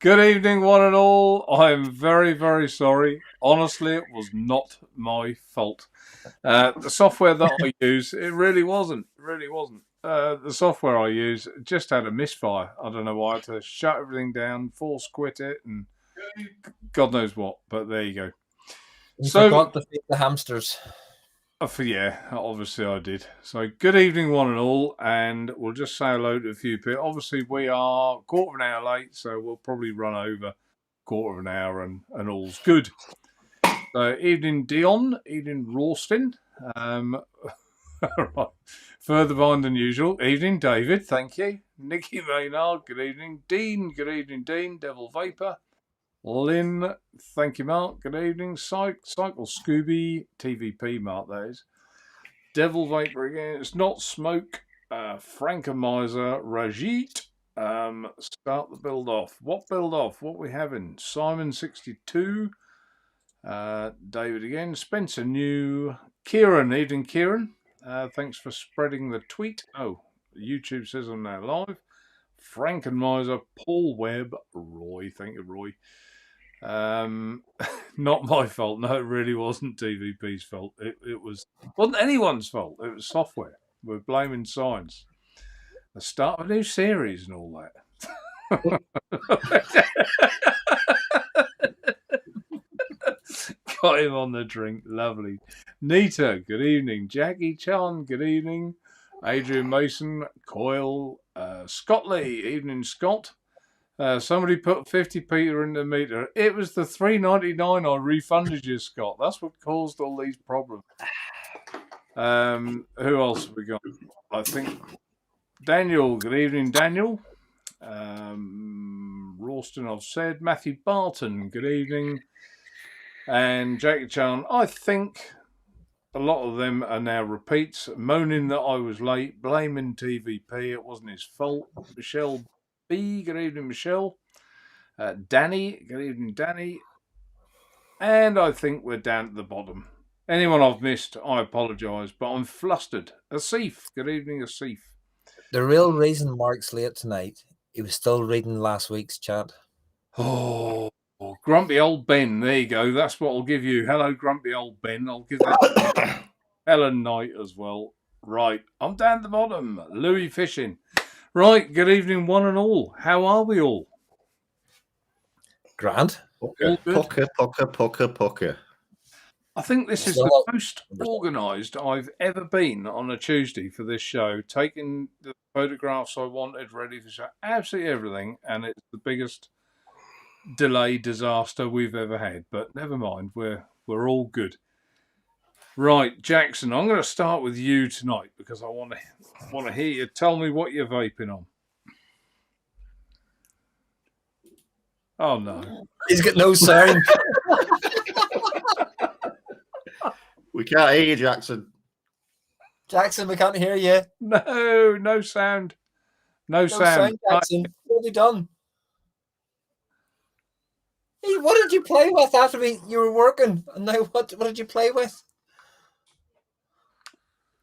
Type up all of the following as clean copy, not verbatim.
Good evening, one and all. I am very, very sorry. Honestly, it was not my fault. The software that I use, it really wasn't. It really wasn't. The software I use just had a misfire. I don't know why. I had to shut everything down, force quit it, and God knows what. But there you go. You So, forgot to feed the hamsters. yeah, obviously I did. So, good evening, one and all, and we'll just say hello to a few people. Obviously, we are a quarter of an hour late, so we'll probably run over quarter of an hour, and all's good. So, evening, Dion. Evening, Rawston. Right. Further behind than usual. Evening, David. Thank you. Nikki Maynard. Good evening. Dean. Good evening, Dean. Devil Vapor. Lynn. Thank you, Mark. Good evening. Cycle Scooby. TVP, Mark, that is. Devil Vapor again. It's not smoke. Frankenmiser. Rajit. Start the build off. What build off? What we having? Simon62. David again. Spencer New. Kieran. Evening, Kieran. Thanks for spreading the tweet. Oh, YouTube says I'm now live. Frankenmiser, Paul Webb, Roy. Thank you, Roy. Not my fault. No, it really wasn't TVP's fault. It wasn't anyone's fault. It was software. We're blaming science. The start of a new series and all that. Got him on the drink. Lovely. Nita, good evening. Jackie Chan, good evening. Adrian Mason, Coyle, Scott Lee, evening, Scott. Somebody put 50p in the meter. It was the $3.99 I refunded you, Scott. That's what caused all these problems. Who else have we got? I think Daniel, good evening, Daniel. Rawston, I've said. Matthew Barton, good evening. And Jackie Chan, I think a lot of them are now repeats, moaning that I was late, blaming TVP. It wasn't his fault. Michelle B, good evening, Michelle. Danny, good evening, Danny. And I think we're down at the bottom. Anyone I've missed, I apologise, but I'm flustered. Asif, good evening, Asif. The real reason Mark's late tonight, he was still reading last week's chat. Oh, grumpy old Ben. There you go. That's what I'll give you. Hello, grumpy old Ben. I'll give that Helen Knight as well. Right. I'm down at the bottom. Louis Fishing. Right. Good evening, one and all. How are we all? Grand. Poker. I think this is the most organised I've ever been on a Tuesday for this show. Taking the photographs I wanted, ready for show, absolutely everything, and it's the biggest delay disaster we've ever had. But never mind, we're all good. Right, Jackson, I'm going to start with you tonight because I want to hear you. Tell me what you're vaping on. Oh no, he's got no sound. We can't hear you, Jackson. Jackson, we can't hear you. No sound. No sound. Jackson. What have you done? Hey, what did you play with after you were working? And now what did you play with?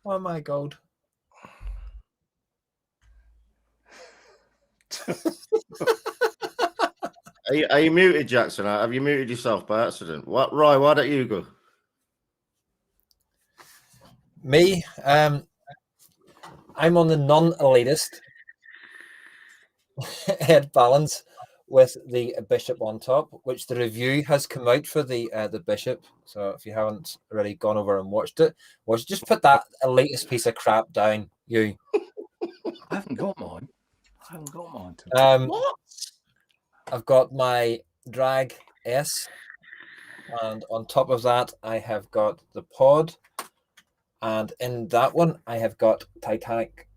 Oh my God. Are you muted, Jackson? Have you muted yourself by accident? What, Roy? Why don't you go? Me, I'm on the non-elitist head balance with the Bishop on top, which the review has come out for the Bishop. So if you haven't already gone over and watched it, just put that elitist piece of crap down. You. I haven't got mine. What? I've got my Drag S, and on top of that, I have got the Pod. And in that one, I have got Titanic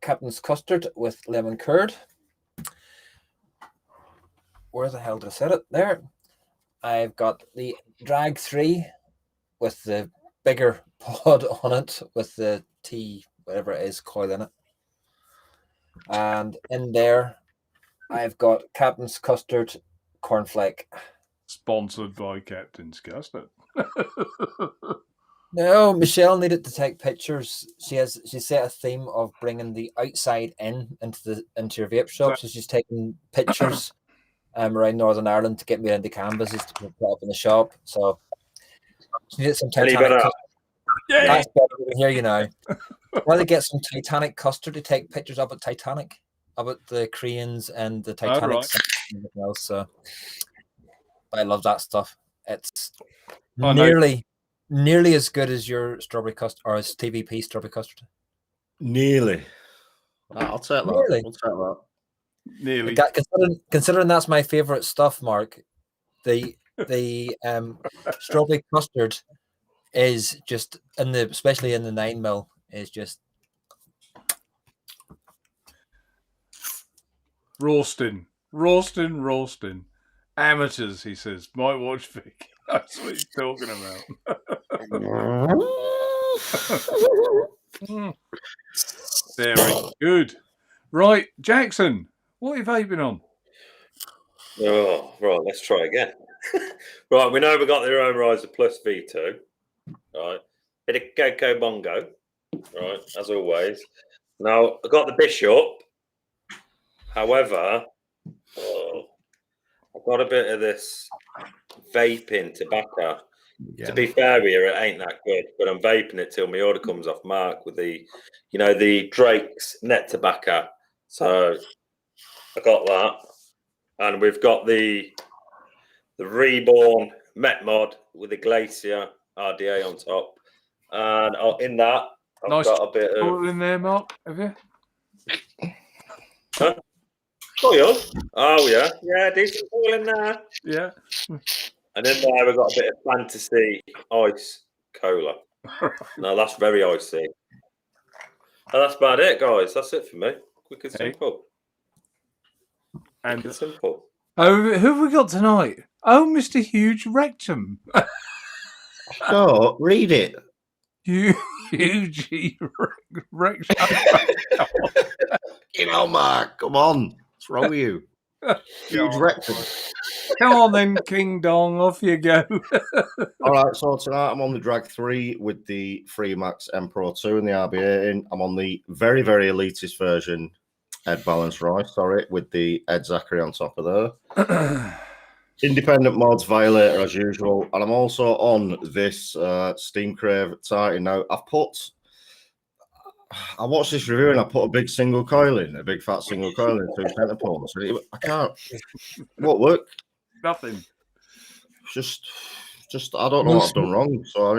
Captain's Custard with lemon curd. Where the hell did I set it? There. I've got the Drag 3 with the bigger pod on it with the tea, whatever it is, coil in it. And in there, I've got Captain's Custard Cornflake. Sponsored by Captain's Custard. No, Michelle needed to take pictures. She set a theme of bringing the outside into your vape shop. So she's taking pictures around Northern Ireland to get me into canvases to put up in the shop. So get some Any Titanic better? custard. Yeah. That's better. We can hear you now. Why they get some Titanic custard to take pictures up at Titanic, about the cranes and the Titanic right. and everything else. So I love that stuff. It's I know. nearly as good as your strawberry custard or as TVP strawberry custard. Nearly. I'll take that. Nearly. I'll take that. Nearly. Considering that's my favorite stuff, Mark. The strawberry custard is just especially in the 9mm is just Roasting. Amateurs, he says. Might watch Vic. That's what he's talking about. Very good. Right, Jackson, what have you been on? Oh, right, let's try again. Right, we know we've got the Roam Riser Plus V2. Right. Bit of Coco Bongo. Right, as always. Now, I've got the Bishop. However, I've got a bit of this vaping tobacco. Yeah. To be fair here, it ain't that good, but I'm vaping it till my order comes off Mark with the, the Drake's net tobacco. So I got that. And we've got the Reborn Met Mod with the Glacier RDA on top. And in that, I've got a bit of... in there, Mark, have you? Huh? Oh, yeah. Yeah, decent oil in there. Yeah. And in there, we've got a bit of Fantasy Ice Cola. No, that's very icy. And that's about it, guys. That's it for me. Quick and simple. And simple. Oh, who have we got tonight? Oh, Mr. Huge Rectum. So, read it. Huge Rectum. Mark, come on. What's wrong with you? Huge rectum. Come on then, King Dong, off you go. All right, so tonight I'm on the Drag 3 with the Freemax M Pro 2 and the RBA in. I'm on the very, very elitist version, Ed Balance Rice, with the Ed Zachary on top of there. Independent mods, Violator as usual. And I'm also on this Steam Crave Titan. Now, I watched this review and I put a big single coil in, a big fat single coil in 2 center poles. I can't. Won't work. Nothing. Just I don't know what I've done wrong, so I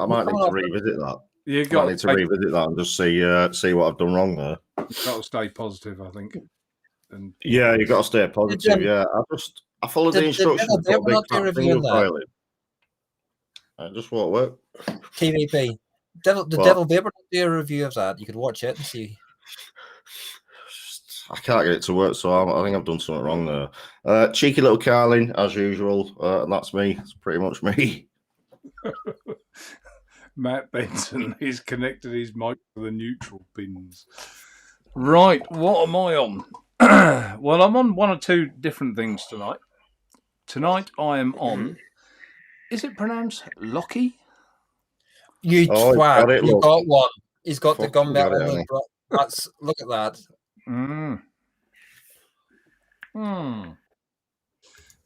might need to revisit that. I need to revisit that and just see what I've done wrong there. You've got to stay positive, I think. And yeah, you got to stay positive. Yeah, I followed the instructions. Put a big fat single coil in. It just won't work. TVP. Devil Vapor do a review of that. You could watch it and see. I can't get it to work, so I think I've done something wrong there. Cheeky little Carlin, as usual, and that's me. It's pretty much me. Matt Benson, he's connected his mic to the neutral pins. Right, what am I on? Well, I'm on one or two different things tonight. Tonight I am on, is it pronounced Lockie? You twat, you got one. He's got the gunmetal on the That's look at that.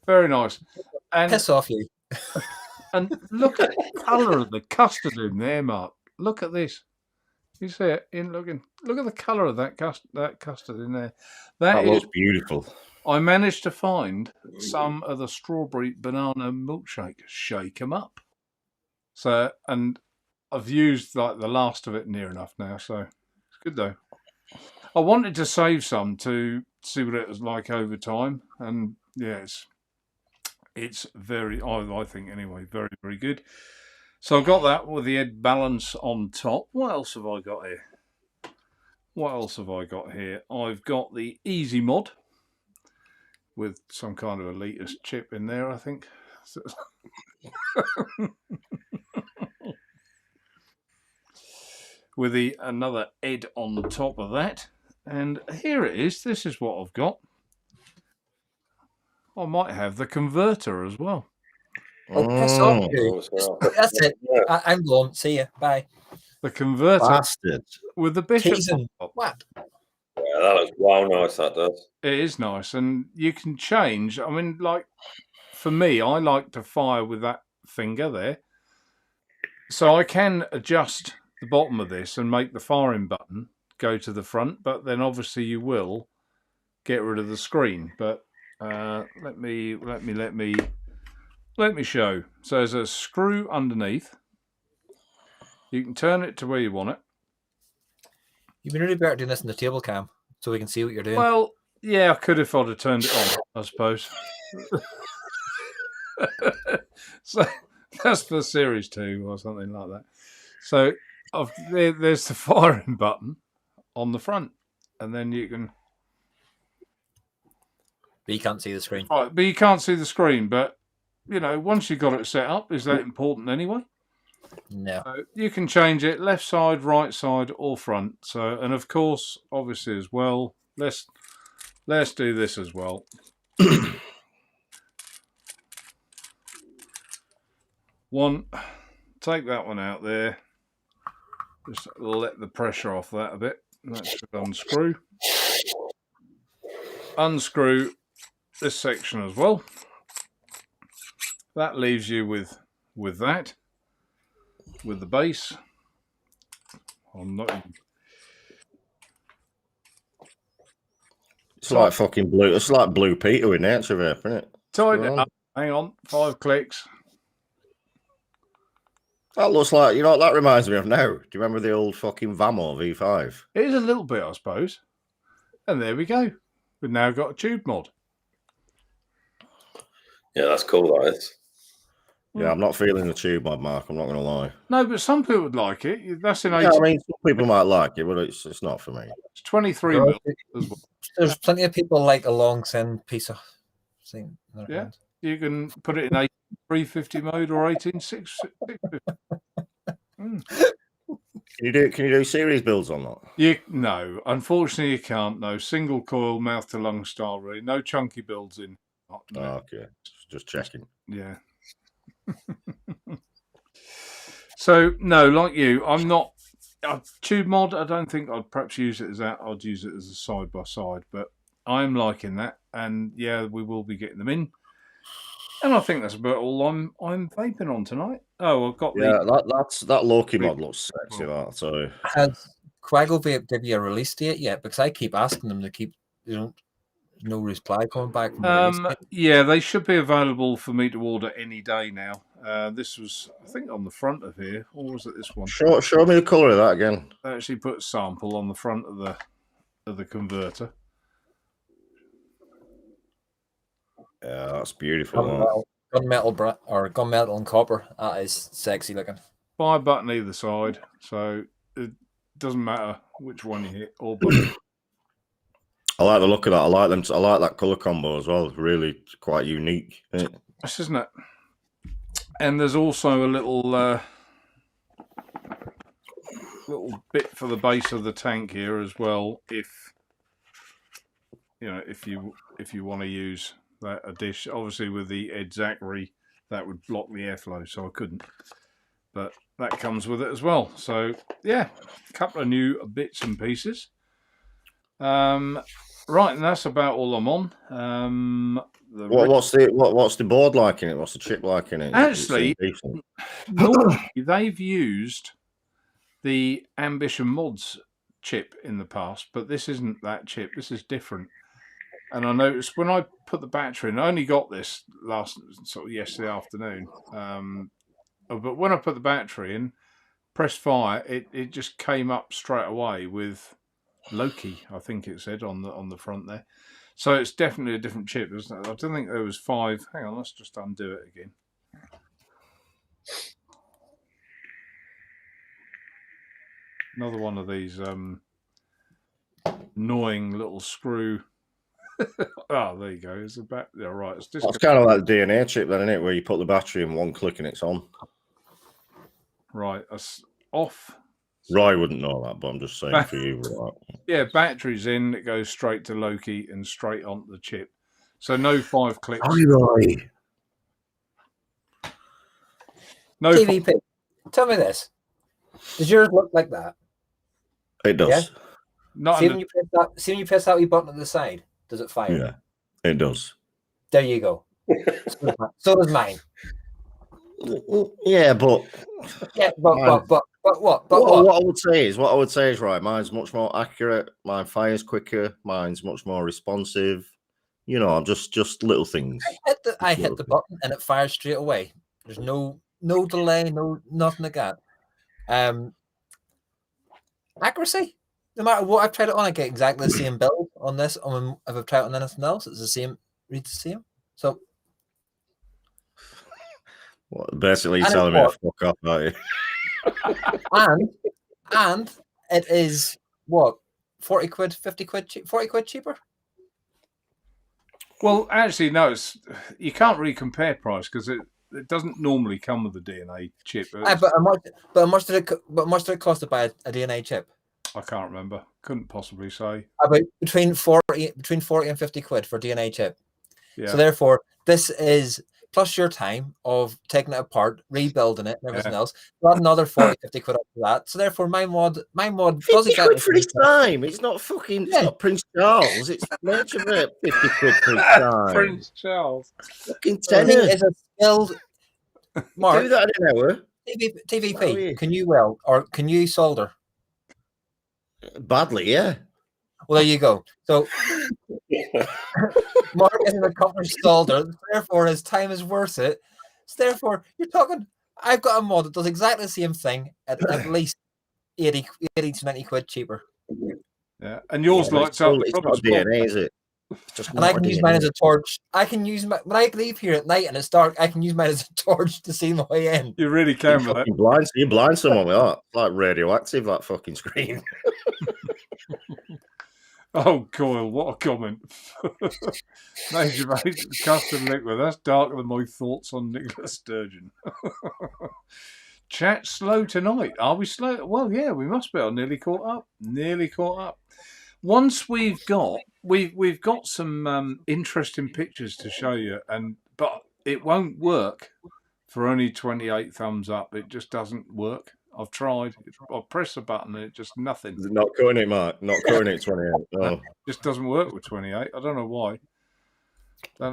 Very nice. And piss off you. And look at the colour of the custard in there, Mark. Look at this. You see it? Look at the colour of that custard in there. That looks beautiful. I managed to find some of the strawberry banana milkshake. Shake 'em up. So, and I've used like the last of it near enough now, so it's good though. I wanted to save some to see what it was like over time, and yes, it's very, I think anyway, very, very good. So I've got that with the Ed Balance on top. What else have I got here? I've got the Easy Mod with some kind of elitist chip in there, I think. With another Ed on the top of that. And here it is. This is what I've got. I might have the converter as well. Piss off, dude. That's it. I'm going. See you. Bye. The converter Bastard. with the Bishop. What? Yeah, that looks wow nice. That does. It is nice, and you can change. I mean, like for me, I like to fire with that finger there, so I can adjust the bottom of this and make the firing button go to the front. But then obviously you will get rid of the screen. But let me show. So there's a screw underneath. You can turn it to where you want it. You've been really better doing this in the table cam, so we can see what you're doing. Well, yeah, I could if I'd have turned it on, I suppose. So that's for Series 2 or something like that. So there's the firing button on the front, and then you can... But you can't see the screen. Right, but you can't see the screen, but, you know, once you've got it set up, is that important anyway? No. So you can change it left side, right side, or front. So, and of course, obviously as well, let's do this as well. Take that one out there. Just let the pressure off that a bit. That should unscrew. Unscrew this section as well. That leaves you with that. With the base. I'm not even... It's like fucking blue. It's like Blue Peter with Naturevape, isn't it? Tied it up. Hang on, 5 clicks. That looks like, you know what that reminds me of now? Do you remember the old fucking Vamo V5? It is a little bit, I suppose. And there we go. We've now got a tube mod. Yeah, that's cool. That is. Yeah, I'm not feeling the tube mod, Mark. I'm not going to lie. No, but some people would like it. That's in 18. Yeah, I mean, some people might like it, but it's not for me. It's 23 mil as well. There's plenty of people like a long thin piece of thing. In their hand. You can put it in 350 mode or 18650. Can you do series builds on that? No, unfortunately you can't. No, single coil mouth to lung style really. No chunky builds in. No. Oh, okay, just checking. Yeah. So no, like you, I'm not a tube mod. I don't think I'd perhaps use it as that. I'd use it as a side by side, but I'm liking that, and yeah, we will be getting them in. And I think that's about all I'm vaping on tonight. Oh, I've got that Loki mod looks sexy. That so has Quaggle Vape give you a release date yet? Because I keep asking them to keep, no reply coming back from the release date. Yeah, they should be available for me to order any day now. This was, I think, on the front of here, or was it this one? Show me the colour of that again. I actually put a sample on the front of the converter. Yeah, that's beautiful. Gunmetal and copper. That is sexy looking. 5 button either side, so it doesn't matter which one you hit or button. I like the look of that. I like that colour combo as well. It's really quite unique. Yes, isn't it? And there's also a little bit for the base of the tank here as well. If you want to use that addition, obviously with the Ed Zachary, that would block the airflow, so I couldn't. But that comes with it as well. So yeah, a couple of new bits and pieces. Right, and that's about all I'm on. What's the board like in it? What's the chip like in it? Actually, normally they've used the Ambition Mods chip in the past, but this isn't that chip. This is different. And I noticed when I put the battery in, I only got this yesterday afternoon. But when I put the battery in, pressed fire, it just came up straight away with Loki, I think it said on the front there. So it's definitely a different chip, isn't it? I don't think there was 5. Hang on, let's just undo it again. Another one of these annoying little screw. Oh, there you go. It's about right. It's kind of like the DNA chip, then, isn't it? Where you put the battery in one click and it's on. Right, that's off. Roy wouldn't know that, but I'm just saying for you. Right. Yeah, battery's in. It goes straight to Loki and straight onto the chip. So no 5 clicks. Hi, Roy. No. TVP. Tell me this. Does yours look like that? It does. Not See when you press that wee button at the side, does it fire? Yeah, it does. There you go. So does mine. Yeah, but Yeah, but what? But what? what I would say is right. Mine's much more accurate. Mine fires quicker. Mine's much more responsive. You know, just little things. I hit the button and it fires straight away. There's no delay, nothing like that. Accuracy. No matter what I've tried it on, I get exactly the same build on this. If I've tried it on anything else, it's the same. Read the same. So Basically, you're telling me to fuck off, aren't you? and it is what 40 quid, 50 quid, 40 quid cheaper. Well, actually, no. You can't really compare price because it doesn't normally come with a DNA chip. But how much did it cost to buy a DNA chip? I can't remember. Couldn't possibly say. About between 40 and 50 quid for a DNA chip. Yeah. So therefore, this is plus your time of taking it apart, rebuilding it, and everything else. Got another 40, 50 quid up to that. So therefore, my mod does exactly for his time. It's not fucking. It's not Prince Charles. It's Naturevape. 50 quid for his time. Prince Charles. Fucking tenner. Is a skilled. Mark, do that in an hour. TVP. Can you weld or can you solder? Badly, yeah. Well, there you go. So Mark is an accomplished solder, therefore his time is worth it. So therefore, you're talking. I've got a mod that does exactly the same thing at least 80 to 90 quid cheaper. Yeah, and yours lights up. It's not DNA, is it? And I can use mine as a torch. I can use when I leave here at night and it's dark. I can use mine as a torch to see my way in. You really can. You blind someone with that. Like radioactive, that fucking screen. Oh, Coyle, what a comment. Naturevape custom liquid. That's darker than my thoughts on Nicola Sturgeon. Chat slow tonight. Are we slow? Well, yeah, we must be. I'm nearly caught up. Once we've got some interesting pictures to show you, but it won't work for only 28 thumbs up. It just doesn't work. I've tried. I press a button and it just nothing. Not cutting it, Mark. Not cutting it 28. No. It just doesn't work with 28. I don't know why. By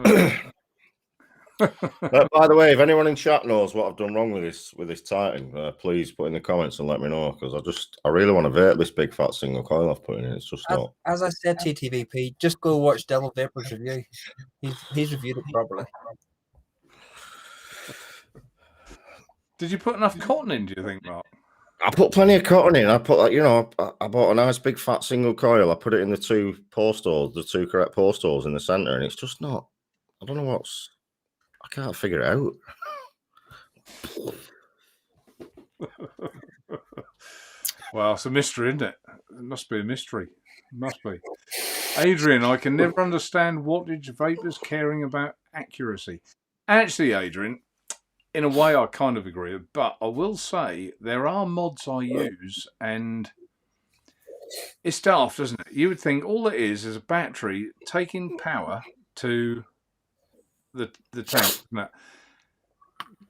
the way, if anyone in chat knows what I've done wrong with this Titan, please put in the comments and let me know, because I really want to vape this big fat single coil I've put in. It's just not. As I said to TVP, just go watch Devil Vapor's review. He's reviewed it properly. Did you put enough cotton in, do you think, Mark? I put plenty of cotton in. I put I bought a nice big fat single coil. I put it in the two correct post holes in the center, and it's just not. I don't know I can't figure it out. Well, it's a mystery, isn't it? It must be a mystery. It must be. Adrian, I can never understand wattage vapors caring about accuracy. Actually, Adrian, in a way, I kind of agree, but I will say there are mods I use, and it's daft, isn't it? You would think all it is a battery taking power to the tank, isn't it?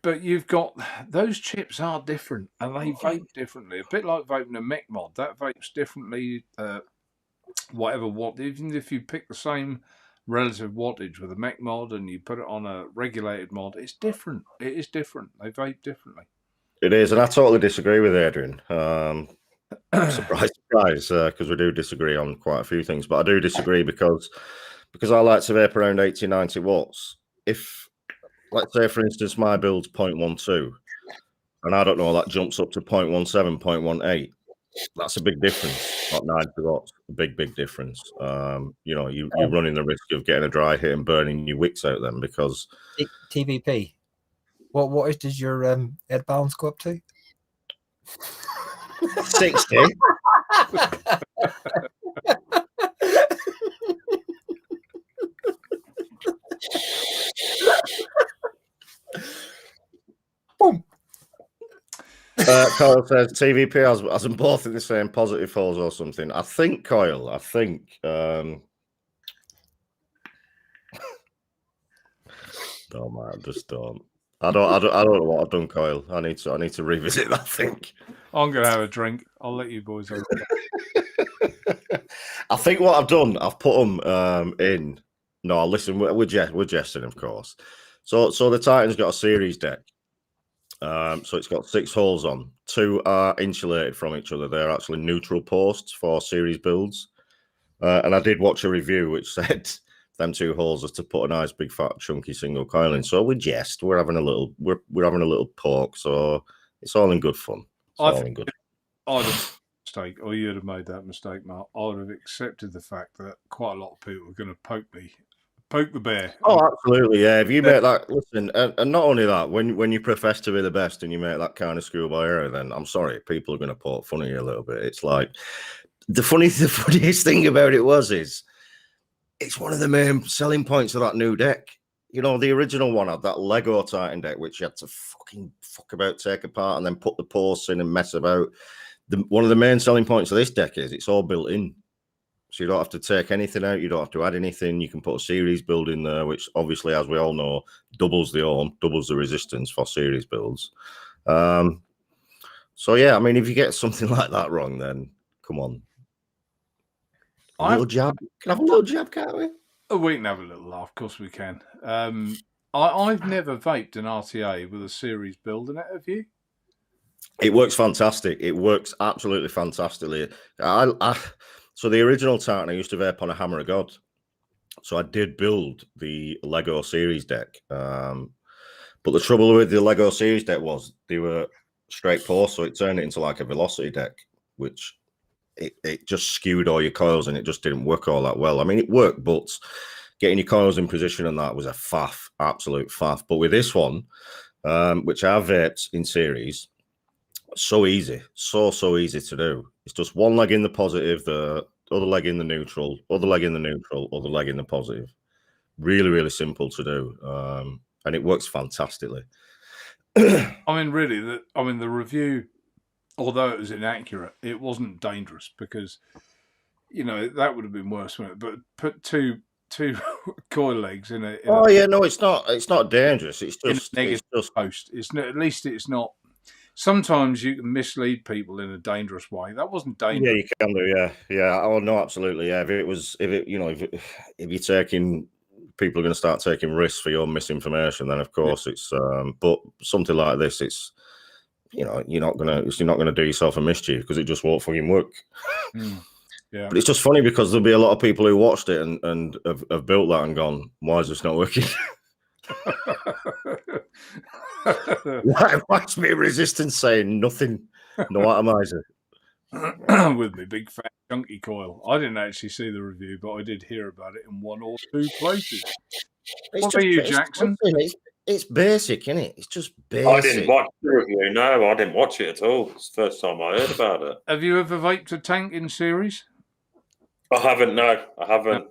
But you've got those chips are different, and they vape differently. A bit like vaping a mech mod, that vapes differently. Whatever watt, even if you pick the same relative wattage with a mech mod and you put it on a regulated mod, it's different. It is different. They vape differently. It is, and I totally disagree with Adrian. Surprise, because we do disagree on quite a few things. But I do disagree because I like to vape around 80, 90 watts. If, let's say, for instance, my build's 0.12, and I don't know, that jumps up to 0.17, 0.18. That's a big difference. Not 90 watts, a big difference. You're running the risk of getting a dry hit and burning your wicks out then, because TVP. What wattage does your head balance go up to? 60. Boom. Coyle says TVP has them both in the same positive holes or something. I think, Coyle. Don't man, just don't. I don't know what I've done, Coyle. I need to revisit that. I think I'm gonna have a drink. I'll let you boys over. I think what I've done, I've put them in. No, listen, we're jesting, of course. So the Titan's got a series deck. So it's got 6 holes on. 2 are insulated from each other. They're actually neutral posts for series builds. And I did watch a review which said them 2 holes are to put a nice big fat chunky single coil in. So we jest. We're having a little poke. So it's all in good fun. It's all in good. I'd have mistake, or you'd have made that mistake, Mark. I would have accepted the fact that quite a lot of people are going to poke the bear. Oh, absolutely, yeah. If you make that, listen, and not only that, when you profess to be the best and you make that kind of schoolboy error, then I'm sorry, people are going to poke fun at you a little bit. It's like the funniest thing about it is it's one of the main selling points of that new deck. You know, the original one had that Lego Titan deck, which you had to fuck about, take apart, and then put the posts in and mess about. One of the main selling points of this deck is it's all built in. So you don't have to take anything out. You don't have to add anything. You can put a series build in there, which obviously, as we all know, doubles the ohm, doubles the resistance for series builds. So, yeah, I mean, if you get something like that wrong, then come on. A little jab. Can I have a little jab, can't we? We can have a little laugh. Of course we can. I've never vaped an RTA with a series build in it, have you? It works fantastic. It works absolutely fantastically. So the original Titan, I used to vape on a Hammer of God. So I did build the Lego series deck. But the trouble with the Lego series deck was they were straight posts, so it turned it into like a velocity deck, which it just skewed all your coils and it just didn't work all that well. I mean, it worked, but getting your coils in position and that was a faff, absolute faff. But with this one, which I vaped in series, so easy, so easy to do. It's just one leg in the positive, the other leg in the neutral, other leg in the neutral, other leg in the positive. Really simple to do, and it works fantastically. I mean, really, the review, although it was inaccurate, it wasn't dangerous because, you know, that would have been worse, wouldn't it? But put two coil legs in a. No, it's not. It's not dangerous. It's just negative post. It's not, at least it's not. Sometimes you can mislead people in a dangerous way. That wasn't dangerous. Yeah, you can do. Yeah. Oh no, absolutely. Yeah, if you're taking, people are going to start taking risks for your misinformation, then of course it's. But something like this, it's, you know, you're not gonna do yourself a mischief because it just won't fucking work. Yeah. But it's just funny because there'll be a lot of people who watched it and have built that and gone, why is this not working? Why's me resistance saying nothing? No atomizer. With me big fat chunky coil. I didn't actually see the review, but I did hear about it in 1 or 2 places. What about you, Jackson? It's basic, isn't it? It's just basic. I didn't watch the review. No, I didn't watch it at all. It's the first time I heard about it. Have you ever vaped a tank in series? I haven't. No, I haven't.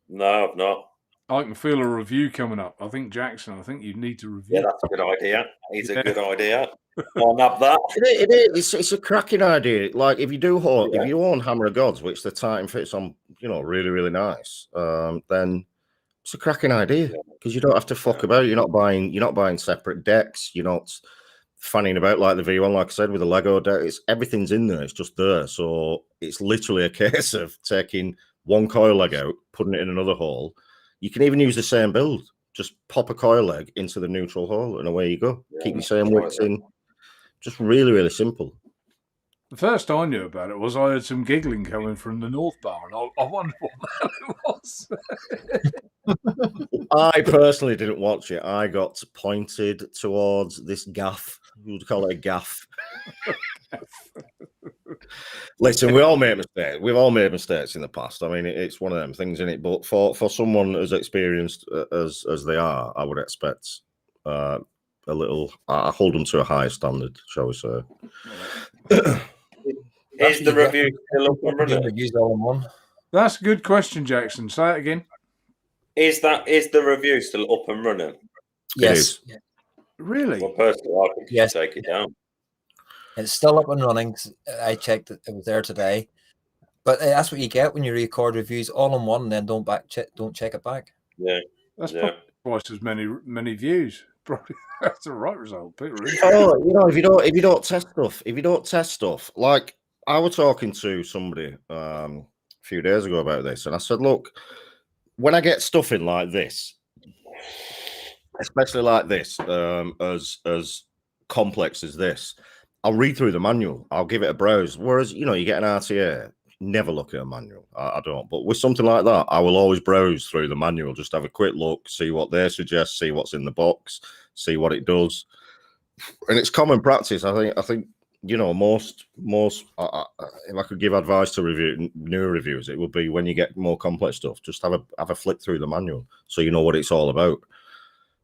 No, I've not. I can feel a review coming up. I think Jackson, you need to review. Yeah, that's a good idea. It's a good idea. I'll have that. It's a cracking idea. Like if you own Hammer of Gods, which the Titan fits on, you know, really nice, then it's a cracking idea because you don't have to fuck about. You're not buying separate decks. You're not fanning about like the V1, like I said, with the Lego deck. Everything's in there. It's just there. So it's literally a case of taking one coil leg out, putting it in another hole. You can even use the same build. Just pop a coil leg into the neutral hole and away you go. Yeah, keep your same wicks in. Just really simple. The first I knew about it was I heard some giggling coming from the North Bar, and I wondered what that was. I personally didn't watch it. I got pointed towards this gaff. We would call it a gaff. Listen, we all make mistakes. We've all made mistakes in the past. I mean, it's one of them things, isn't it? But for someone as experienced as they are, I would expect a little. I hold them to a higher standard, shall we say? Is the review still up and running? That's a good question, Jackson. Say it again. Is the review still up and running? Yes. Really? Well, personally, I think you take it down. It's still up and running. I checked it was there today, but that's what you get when you record reviews all in one and then don't check it back. Yeah, that's probably twice as many views. Probably that's the right result. People really you know, if you don't test stuff, like I was talking to somebody a few days ago about this, and I said, look, when I get stuff in like this, especially like this, as complex as this, I'll read through the manual. I'll give it a browse. Whereas, you get an RTA, never look at a manual. I don't. But with something like that, I will always browse through the manual, just have a quick look, see what they suggest, see what's in the box, see what it does. And it's common practice. I think most. If I could give advice to new reviewers, it would be when you get more complex stuff, just have a flick through the manual so you know what it's all about.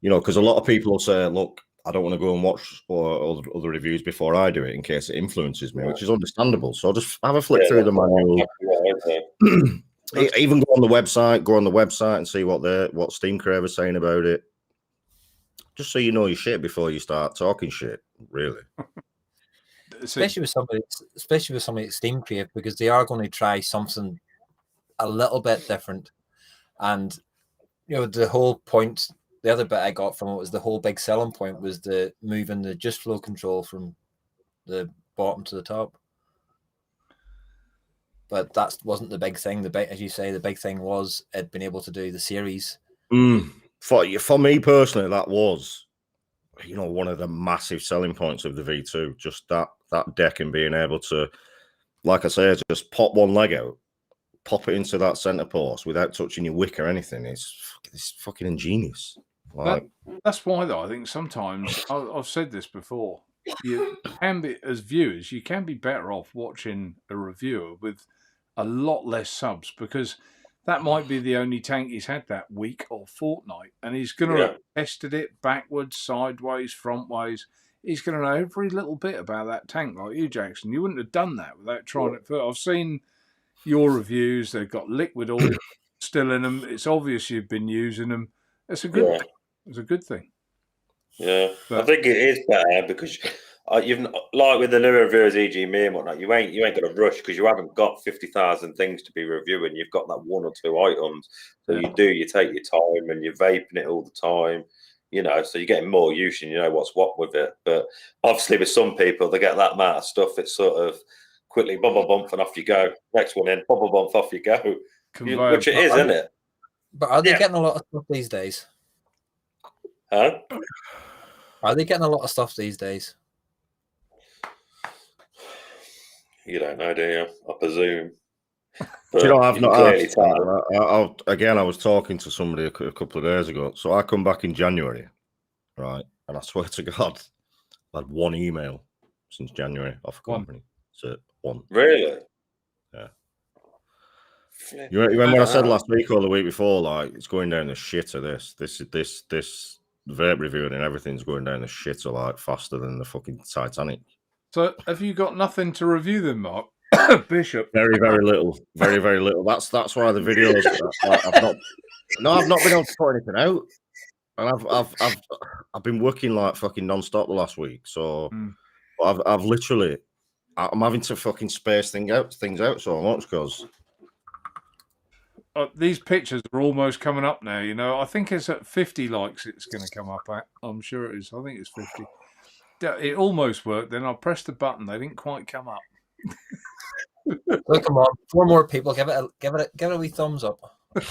Because a lot of people will say, look, I don't want to go and watch other reviews before I do it in case it influences me, which is understandable. So just have a flick through the manual. Even go on the website and see what Steam Craver's saying about it. Just so you know your shit before you start talking shit, really. Especially with somebody at Steam Crave, because they are going to try something a little bit different. And the whole point, the other bit I got from it was the whole big selling point was the moving the just flow control from the bottom to the top. But that wasn't the big thing. As you say, the big thing was it being able to do the series. For me personally, that was, one of the massive selling points of the V2. Just that deck and being able to, like I say, just pop one leg out, pop it into that center post without touching your wick or anything. It's fucking ingenious. That's why, though, I think sometimes, I've said this before, you can be, as viewers, you can be better off watching a reviewer with a lot less subs, because that might be the only tank he's had that week or fortnight, and he's going to have tested it backwards, sideways, frontways. He's going to know every little bit about that tank, like you, Jackson. You wouldn't have done that without trying it first. I've seen your reviews. They've got liquid oil still in them. It's obvious you've been using them. It's a good thing. It's a good thing. Yeah, but I think it is better because you've, like with the new reviewers, e.g. me and whatnot, you ain't got to rush because you haven't got 50,000 things to be reviewing. You've got that one or two items, so you take your time and you're vaping it all the time. So you're getting more use and you know what's what with it. But obviously, with some people, they get that amount of stuff. It's sort of quickly bump and off you go. Next one in, bump off you go. Which it is, isn't it? But are they getting a lot of stuff these days? Huh? Are they getting a lot of stuff these days? You don't know, do you? I presume. But I've not asked. I was talking to somebody a couple of days ago. So I come back in January, right? And I swear to God, I've had one email since January off a company. So one. Really? Yeah. You remember when I said last week or the week before, like, it's going down the shitter, this vape reviewing and everything's going down the shitter, like, faster than the fucking Titanic. So have you got nothing to review then, Mark? Bishop? Very, very little. Very, very little. That's why the videos, I've not been able to put anything out. And I've been working like fucking non-stop the last week. So I've literally, I'm having to fucking space things out so much because these pictures are almost coming up now. I think it's at 50 likes it's going to come up at. I'm sure it is. I think it's 50. It almost worked. Then I pressed the button. They didn't quite come up. Well, come on, 4 more people. Give it a wee thumbs up. 3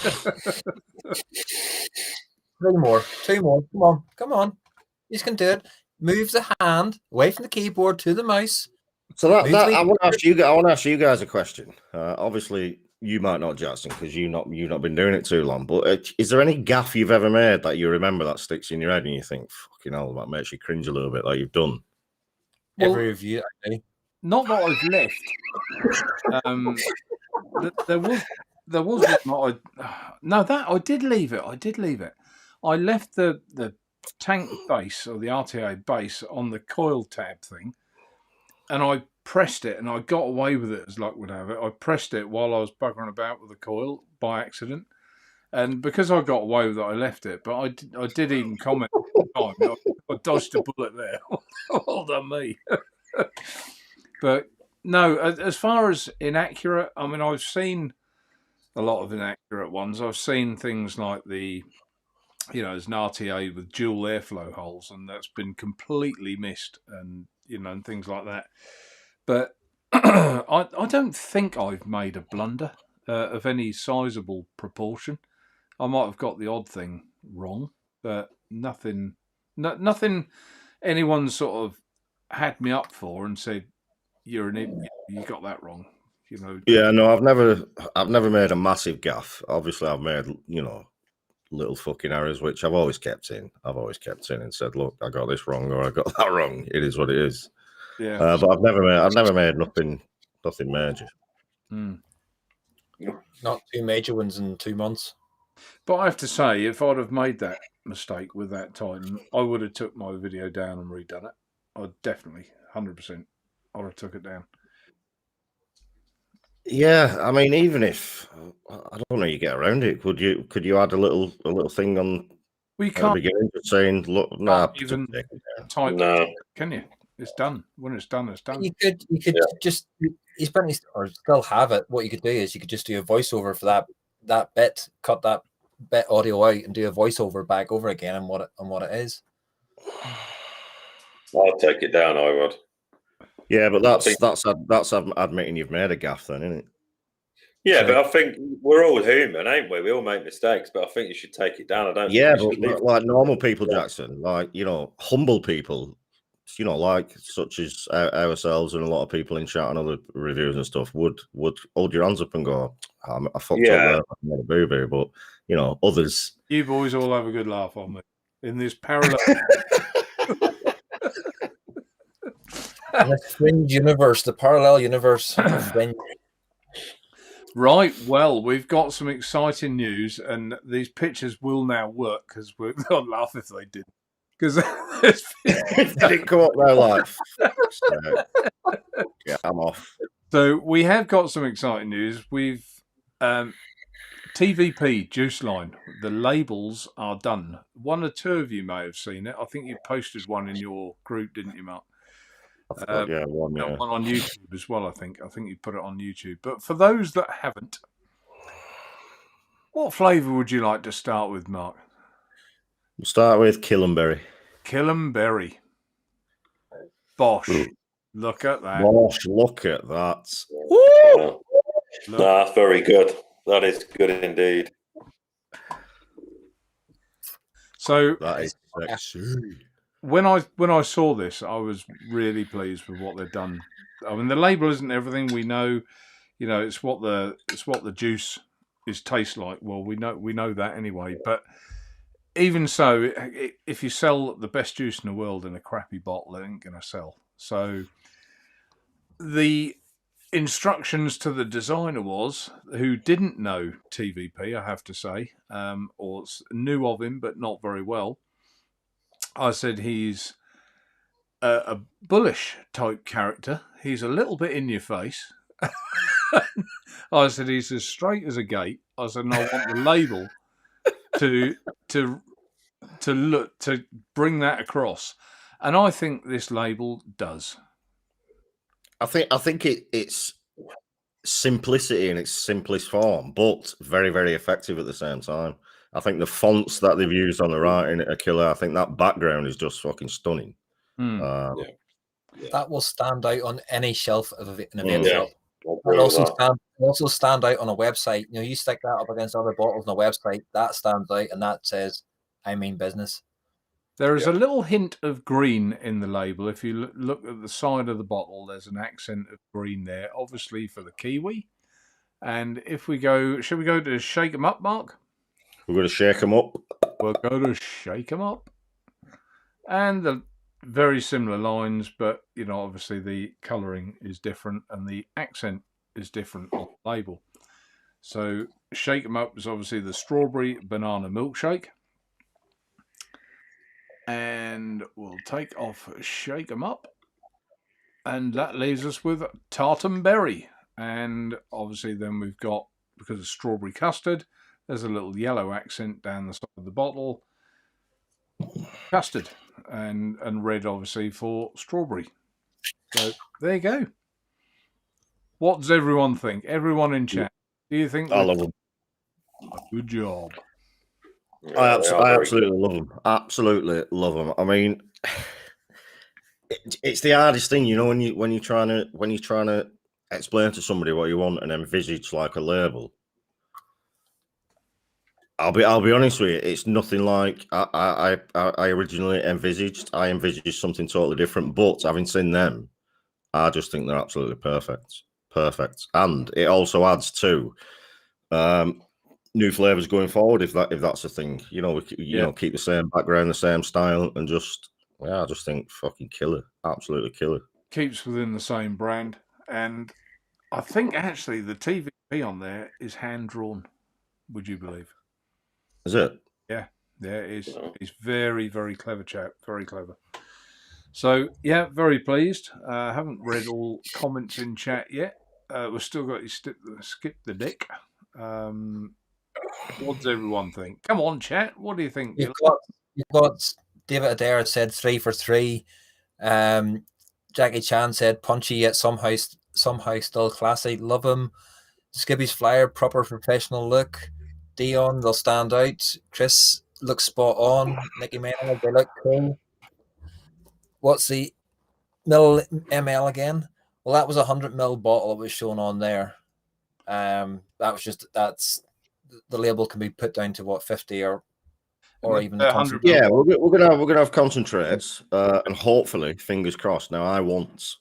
more, 2 more. Come on. You can do it. Move the hand away from the keyboard to the mouse. So I want to ask you guys a question. Obviously, you might not, Jackson, because you've not been doing it too long. But is there any gaff you've ever made that you remember that sticks in your head and you think, "Fucking hell, that makes you cringe a little bit," like you've done? Every review, I do. Not that I've left. There was one that I did leave it. I left the tank base or the RTA base on the coil tab thing, and I pressed it, and I got away with it as luck would have it. I pressed it while I was buggering about with the coil by accident, and because I got away with it, I left it. But I did even comment at the time. I dodged a bullet there. Well done, me. But no, as far as inaccurate, I mean, I've seen a lot of inaccurate ones. I've seen things like there's an RTA with dual airflow holes, and that's been completely missed, and and things like that. But I don't think I've made a blunder. of any sizable proportion. I might have got the odd thing wrong, but nothing anyone sort of had me up for and said, "You're an idiot. You got that wrong." You know. Yeah, no, I've never made a massive gaff. Obviously, I've made, you know, little fucking errors, which I've always kept in. And said, "Look, I got this wrong, or I got that wrong. It is what it is." Yeah. But I've never made nothing major. Not 2 major ones in 2 months. But I have to say, if I'd have made that mistake with that Titan, I would have took my video down and redone it. I'd definitely, 100%, I'd have took it down. Yeah, I mean, even if I don't know, you get around it. Could you add a little thing on We at the can't beginning, just saying, "Look, nah, even take it down." type, No. can you? It's done. When it's done, it's done. You could just he's plenty or still have it. What you could do is you could just do a voiceover for that bit, cut that bit audio out, and do a voiceover back over again on what it is. I'll take it down. I would. Yeah, but that's admitting you've made a gaff, then, isn't it? Yeah, So- but I think we're all human, ain't we? We all make mistakes, but I think you should take it down. I don't. Yeah, think you should but leave- like normal people, Jackson, like, you know, humble people, you know, like such as ourselves and a lot of people in chat and other reviewers and stuff would hold your hands up and go, I fucked up there, I made a boo-boo. But, you know, others. You boys all have a good laugh on me in this parallel. The fringe universe, the parallel universe. Fringe. Right, well, we've got some exciting news, and these pictures will now work because they'll laugh if they didn't. Because Did it come up there like, yeah, I'm off. So we have got some exciting news. We've TVP Juice Line. The labels are done. One or two of you may have seen it. I think you posted one in your group, didn't you, Mark? Yeah, one, yeah. One on YouTube as well. I think you put it on YouTube. But for those that haven't, what flavour would you like to start with, Mark? We'll start with Killenberry. Killenberry. Bosh. Look at that. Gosh, look at that. Woo! Look. Nah, very good. That is good indeed. So That is sexy. when I saw this, I was really pleased with what they've done. I mean, the label isn't everything. We know, you know, it's what the juice tastes like. Well, we know that anyway. But even so, if you sell the best juice in the world in a crappy bottle, it ain't gonna sell. So the instructions to the designer was, who didn't know TVP, I have to say, or knew of him but not very well. I said he's a bullish type character. He's a little bit in your face. I said he's as straight as a gate. I said, and I want the label to look to bring that across, and I think this label does. I think it's simplicity in its simplest form, but very, very effective at the same time. I think the fonts that they've used on the writing are killer. I think that background is just fucking stunning. That will stand out on any shelf of an event Yeah. shop. It'll also stand out on a website. You know, you stick that up against other bottles on a website, that stands out, and that says, "I mean business." There is a little hint of green in the label. If you look at the side of the bottle, there's an accent of green there, obviously for the kiwi. And if we go, should we go to shake 'em up, Mark? We're going to shake them up. We'll go to shake 'em up. And the very similar lines, but, you know, obviously the colouring is different and the accent is different on the label. So shake 'em up is obviously the strawberry banana milkshake. And we'll take off shake 'em up. And that leaves us with tartan berry. And obviously then we've got, because of strawberry custard, there's a little yellow accent down the side of the bottle. Custard. And red, obviously, for strawberry. So there you go. What does everyone think? Everyone in chat. Do you think I love them. good job? I absolutely love them. Absolutely love them. I mean, it's the hardest thing, you know, when you're trying to explain to somebody what you want and envisage like a label. I'll be honest with you. It's nothing like I originally envisaged. I envisaged something totally different. But having seen them, I just think they're absolutely perfect. Perfect, and it also adds to new flavors going forward. If that's a thing, you know, keep the same background, the same style, and just I just think fucking killer, absolutely killer. Keeps within the same brand, and I think actually the TVP on there is hand drawn. Would you believe? Is it? Yeah, it is. He's very, very clever chap. Very clever. So yeah, very pleased. Haven't read all comments in chat yet. We've still got you skip the dick. What does everyone think? Come on, chat. What do you think? You've got David Adair said 3 for 3. Jackie Chan said punchy yet somehow still classy. Love him. Skibby's flyer, proper professional look. Dion, they'll stand out. Chris looks spot on. Nicky Maynard, they look cool. What's the ml again? Well, that was a 100ml bottle that was shown on there. That's the label can be put down to what, 50 or even the 100. Yeah, we're gonna have concentrates, and hopefully, fingers crossed. Now, I want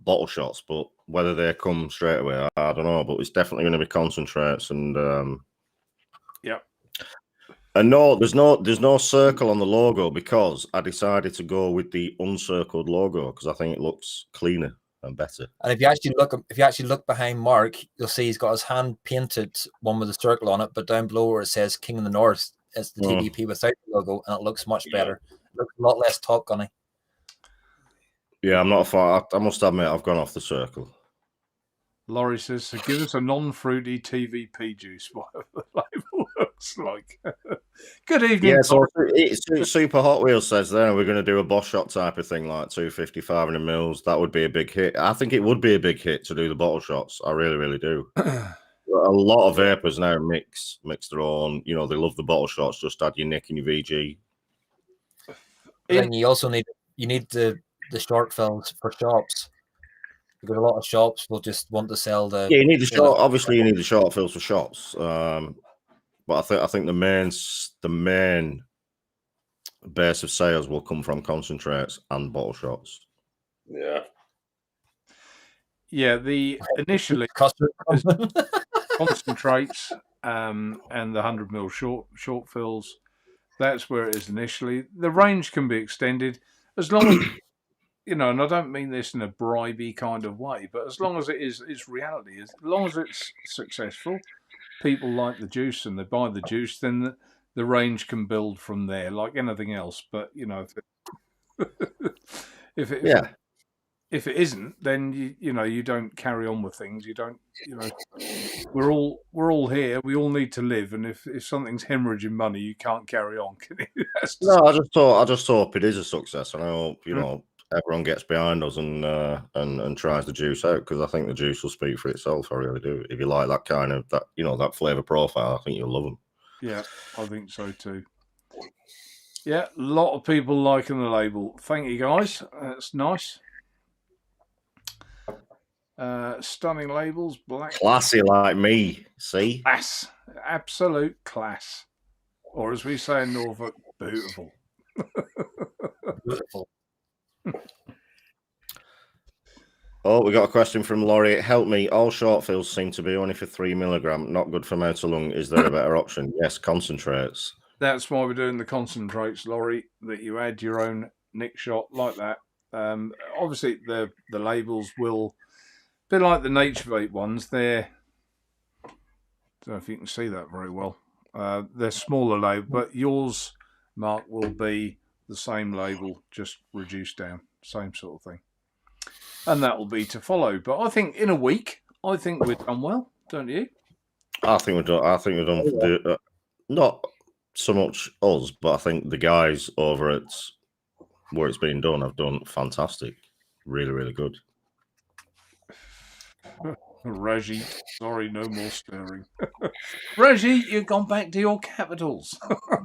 bottle shots, but whether they come straight away, I don't know. But it's definitely going to be concentrates, and yeah. And no, there's no circle on the logo because I decided to go with the uncircled logo because I think it looks cleaner and better. And if you actually look behind Mark, you'll see he's got his hand painted, one with a circle on it, but down below where it says King of the North, it's the TVP without the logo, and it looks much better. It looks a lot less Top Gunny. Yeah, I'm not far. I must admit, I've gone off the circle. Laurie says, so give us a non-fruity TVP juice, whatever the label looks like. Good evening. Yeah, so it's Super Hot Wheels says there we're going to do a boss shot type of thing, like 250, 500 mils. That would be a big hit. I think it would be a big hit to do the bottle shots. I really, really do. A lot of vapors now mix their own. You know, they love the bottle shots. Just add your Nick and your VG. And you also need the short films for shops. Because a lot of shops will just want to sell the. Yeah, you need the short. Obviously, you need the short fills for shops. But I think the main base of sales will come from concentrates and bottle shots. Yeah. Yeah, the initially concentrates and the 100ml short fills. That's where it is initially. The range can be extended as long as and I don't mean this in a bribey kind of way, but as long as it's reality, as long as it's successful, people like the juice and they buy the juice, then the range can build from there, like anything else. But if it isn't, then you don't carry on with things. You don't. We're all here. We all need to live, and if something's hemorrhaging money, you can't carry on. Can you? No, I just hope it is a success, and I hope everyone gets behind us and tries the juice out because I think the juice will speak for itself. I really do. If you like that kind of that flavor profile, I think you'll love them. Yeah, I think so too. Yeah, a lot of people liking the label. Thank you, guys. That's nice. Stunning labels, black. Classy like me, see? Class. Absolute class. Or as we say in Norfolk, beautiful. Beautiful. Oh, we got a question from Laurie. Help me. All short fills seem to be only for 3 milligram. Not good for mouth lung. Is there a better option? Yes, concentrates. That's why we're doing the concentrates, Laurie, that you add your own nick shot like that. Obviously, the labels will be like the Naturevape ones. I don't know if you can see that very well. They're smaller label, but yours, Mark, will be the same label, just reduced down. Same sort of thing. And that will be to follow. But I think in a week, we're done well, don't you? I think we're done. Not so much us, but I think the guys over at where it's been done have done fantastic. Really, really good. Reggie, sorry, no more stirring. Reggie, you've gone back to your capitals.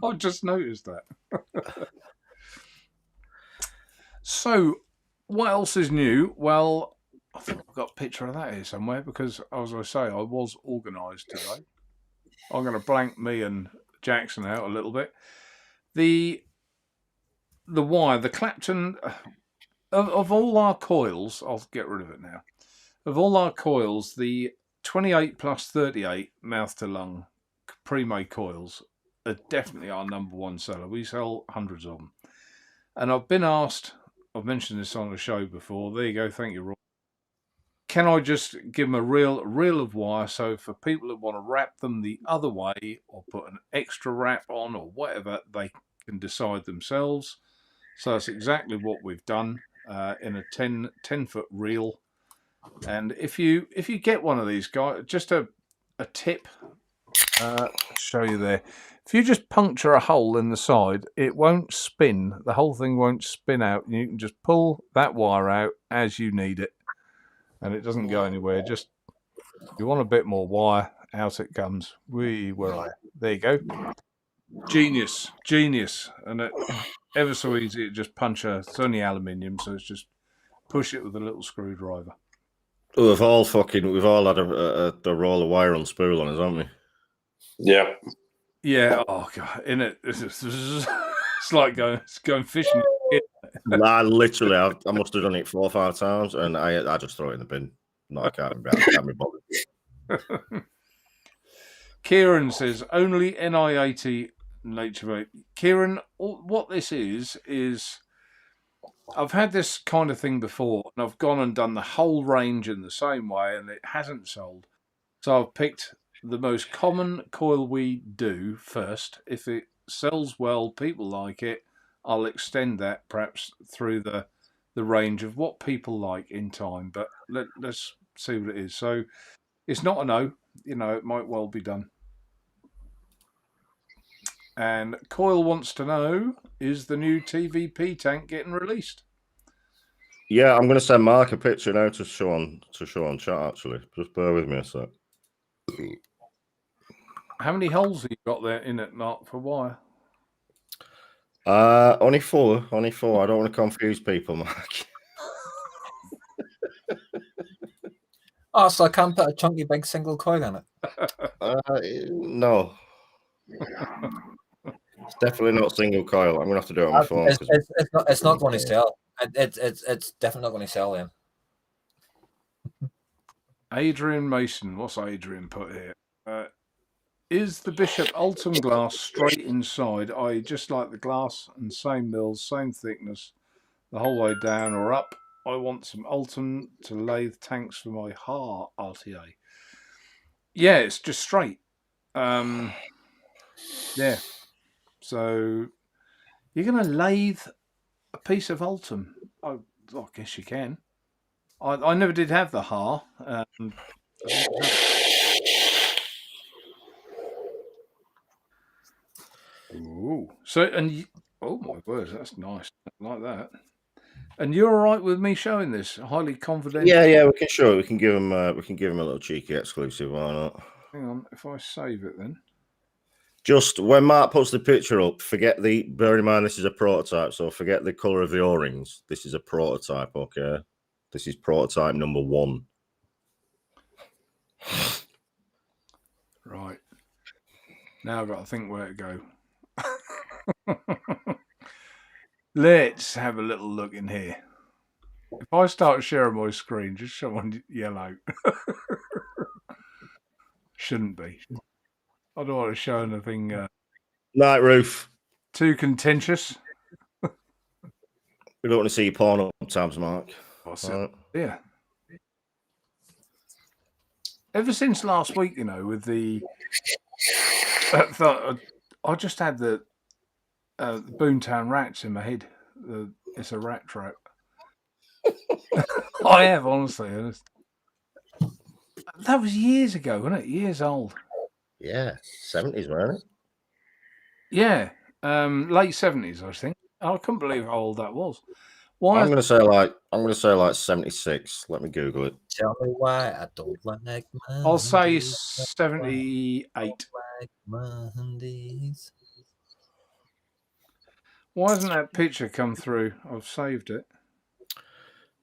I just noticed that. So, what else is new? Well, I think I've got a picture of that here somewhere because, as I say, I was organised today. I'm going to blank me and Jackson out a little bit. The wire, the Clapton, of all our coils, I'll get rid of it now. Of all our coils, the 28 plus 38 mouth to lung pre-made coils are definitely our #1 seller. We sell hundreds of them. And I've been asked, I've mentioned this on the show before. There you go. Thank you, Roy. Can I just give them a reel of wire, so for people that want to wrap them the other way or put an extra wrap on or whatever, they can decide themselves. So that's exactly what we've done in a 10-foot reel. And if you get one of these guys, just a tip, show you there. If you just puncture a hole in the side, it won't spin. The whole thing won't spin out. You can just pull that wire out as you need it. And it doesn't go anywhere. Just, if you want a bit more wire, out it comes. Where are you? There you go. Genius. And it, ever so easy to just punch it's only aluminium, so it's just push it with a little screwdriver. We've all had a roll of wire on spool on us, haven't we? Yeah. Yeah. Oh god. In it, it's like going fishing. I must have done it 4 or 5 times, and I just throw it in the bin. No, I can't be bothered. Kieran says only NI80 Naturevape. Kieran, what this is I've had this kind of thing before, and I've gone and done the whole range in the same way, and it hasn't sold. So I've picked the most common coil we do first. If it sells well, people like it, I'll extend that perhaps through the range of what people like in time. But let's see what it is. So it's not a no. It might well be done. And Coil wants to know, is the new TVP tank getting released? Yeah, I'm going to send Mark a picture now to show on chat, actually. Just bear with me a sec. How many holes have you got there in it, Mark, for wire? Only four. I don't want to confuse people, Mark. Oh, so I can't put a chunky big single coil in it? No. It's definitely not single coil. I'm going to have to do it on my phone. It's not going to sell. It's definitely not going to sell then. Adrian Mason. What's Adrian put here? Is the Bishop Ultim glass straight inside, i.e. just like the glass and same mills, same thickness, the whole way down or up? I want some Ultim to lathe tanks for my RTA. Yeah, it's just straight. Yeah. So you're going to lathe a piece of Ultim? I guess you can. I never did have the HAR. Ooh. So, oh my word, that's nice. I like that. And you're all right with me showing this? Highly confidential. Yeah, we can show it. We can give him a little cheeky exclusive. Why not? Hang on, if I save it then. Just when Mark puts the picture up, bear in mind this is a prototype, so forget the colour of the O-rings. This is a prototype, okay? This is prototype number 1. Right. Now I've got to think where to go. Let's have a little look in here. If I start sharing my screen, just show on yellow. Shouldn't be. I don't want to show anything Night Roof. too contentious. We don't want to see your porn up tabs, Mark. Right. Yeah. Ever since last week, with the... I just had the Boomtown rats in my head. It's a rat trap. I have, honestly. That was years ago, wasn't it? Years old. Yeah, 70s, weren't it? Yeah, late 70s, I think. I couldn't believe how old that was. Why? I'm going to say like 76. Let me Google it. Tell me why I don't like I'll say 78. Like Mondays. Why hasn't that picture come through? I've saved it.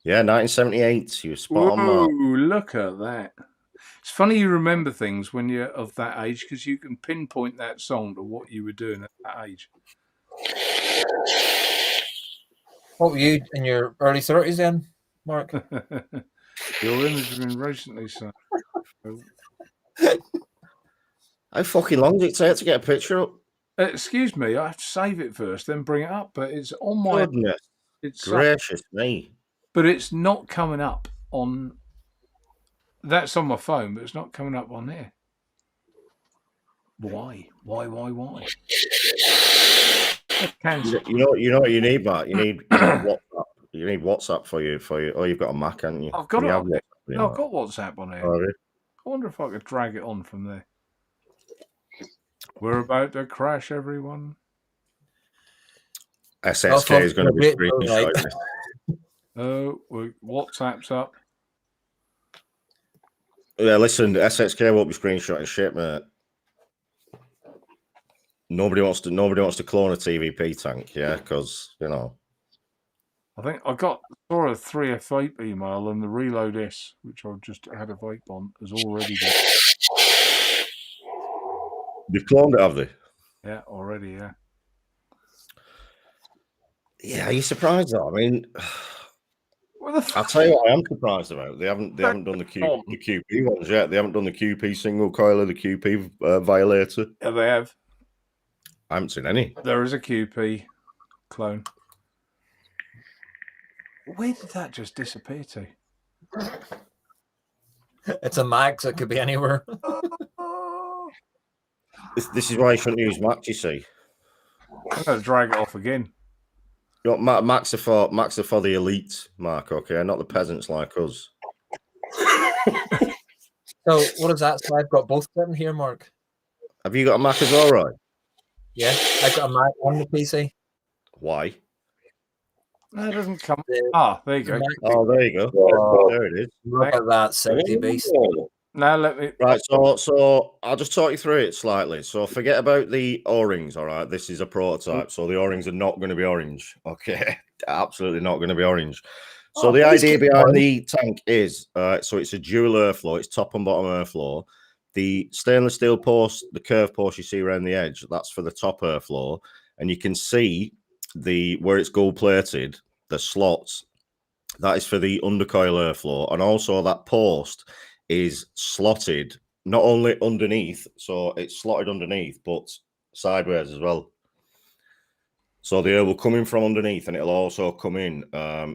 Yeah, 1978. You were spot on, Mark. Ooh, look at that. It's funny you remember things when you're of that age because you can pinpoint that song to what you were doing at that age. What were you in your early 30s then, Mark? Your image has been recently, so. How fucking long did it take to get a picture up? Excuse me, I have to save it first, then bring it up. But it's on my. Goodness It's gracious me. but it's not coming up on. That's on my phone, but it's not coming up on there. Why? You know what you need, Matt? You need WhatsApp. You need WhatsApp for you. Oh, you've got a Mac, haven't you? I've got Can it. you have WhatsApp on your No, I've Mac? got WhatsApp on here. Oh, really? I wonder if I could drag it on from there. We're about to crash, everyone. SXK is going to be screenshotting. Oh, WhatsApp's up. Yeah, listen, SXK won't be screenshotting shit, mate. Nobody wants to clone a TVP tank, yeah, because you know. I think I saw a 3F Vape email, and the Reload S, which I've just had a vape on, has already got. They've cloned it, have they? Yeah, already, yeah. Yeah, are you surprised though? I mean, I'll tell you what I am surprised about. They haven't done the QP ones yet. They haven't done the QP single coiler, the QP violator. Yeah, they have. I haven't seen any. There is a QP clone. Where did that just disappear to? It's a Max. It could be anywhere. This is why you shouldn't use Max, you see. I'm going to drag it off again. You know, Max are for the elites, Mark, okay? Not the peasants like us. So what is that? So I've got both sitting here, Mark. Have you got a Mac as well, right? Yeah, I've got a Mac on the PC. Why? No, it doesn't come. The There you go. Oh, there you go. There it is. Look at that sexy beast. Now let me. Right, so I'll just talk you through it slightly. So forget about the O-rings, all right? This is a prototype, so the O-rings are not going to be orange, okay? Absolutely not going to be orange. So the idea behind the tank is, so it's a dual airflow. It's top and bottom airflow. The stainless steel post, the curved post you see around the edge, that's for the top airflow. And you can see where it's gold plated, the slots, that is for the undercoil airflow. And also that post is slotted not only underneath, so it's slotted underneath, but sideways as well. So the air will come in from underneath, and it'll also come in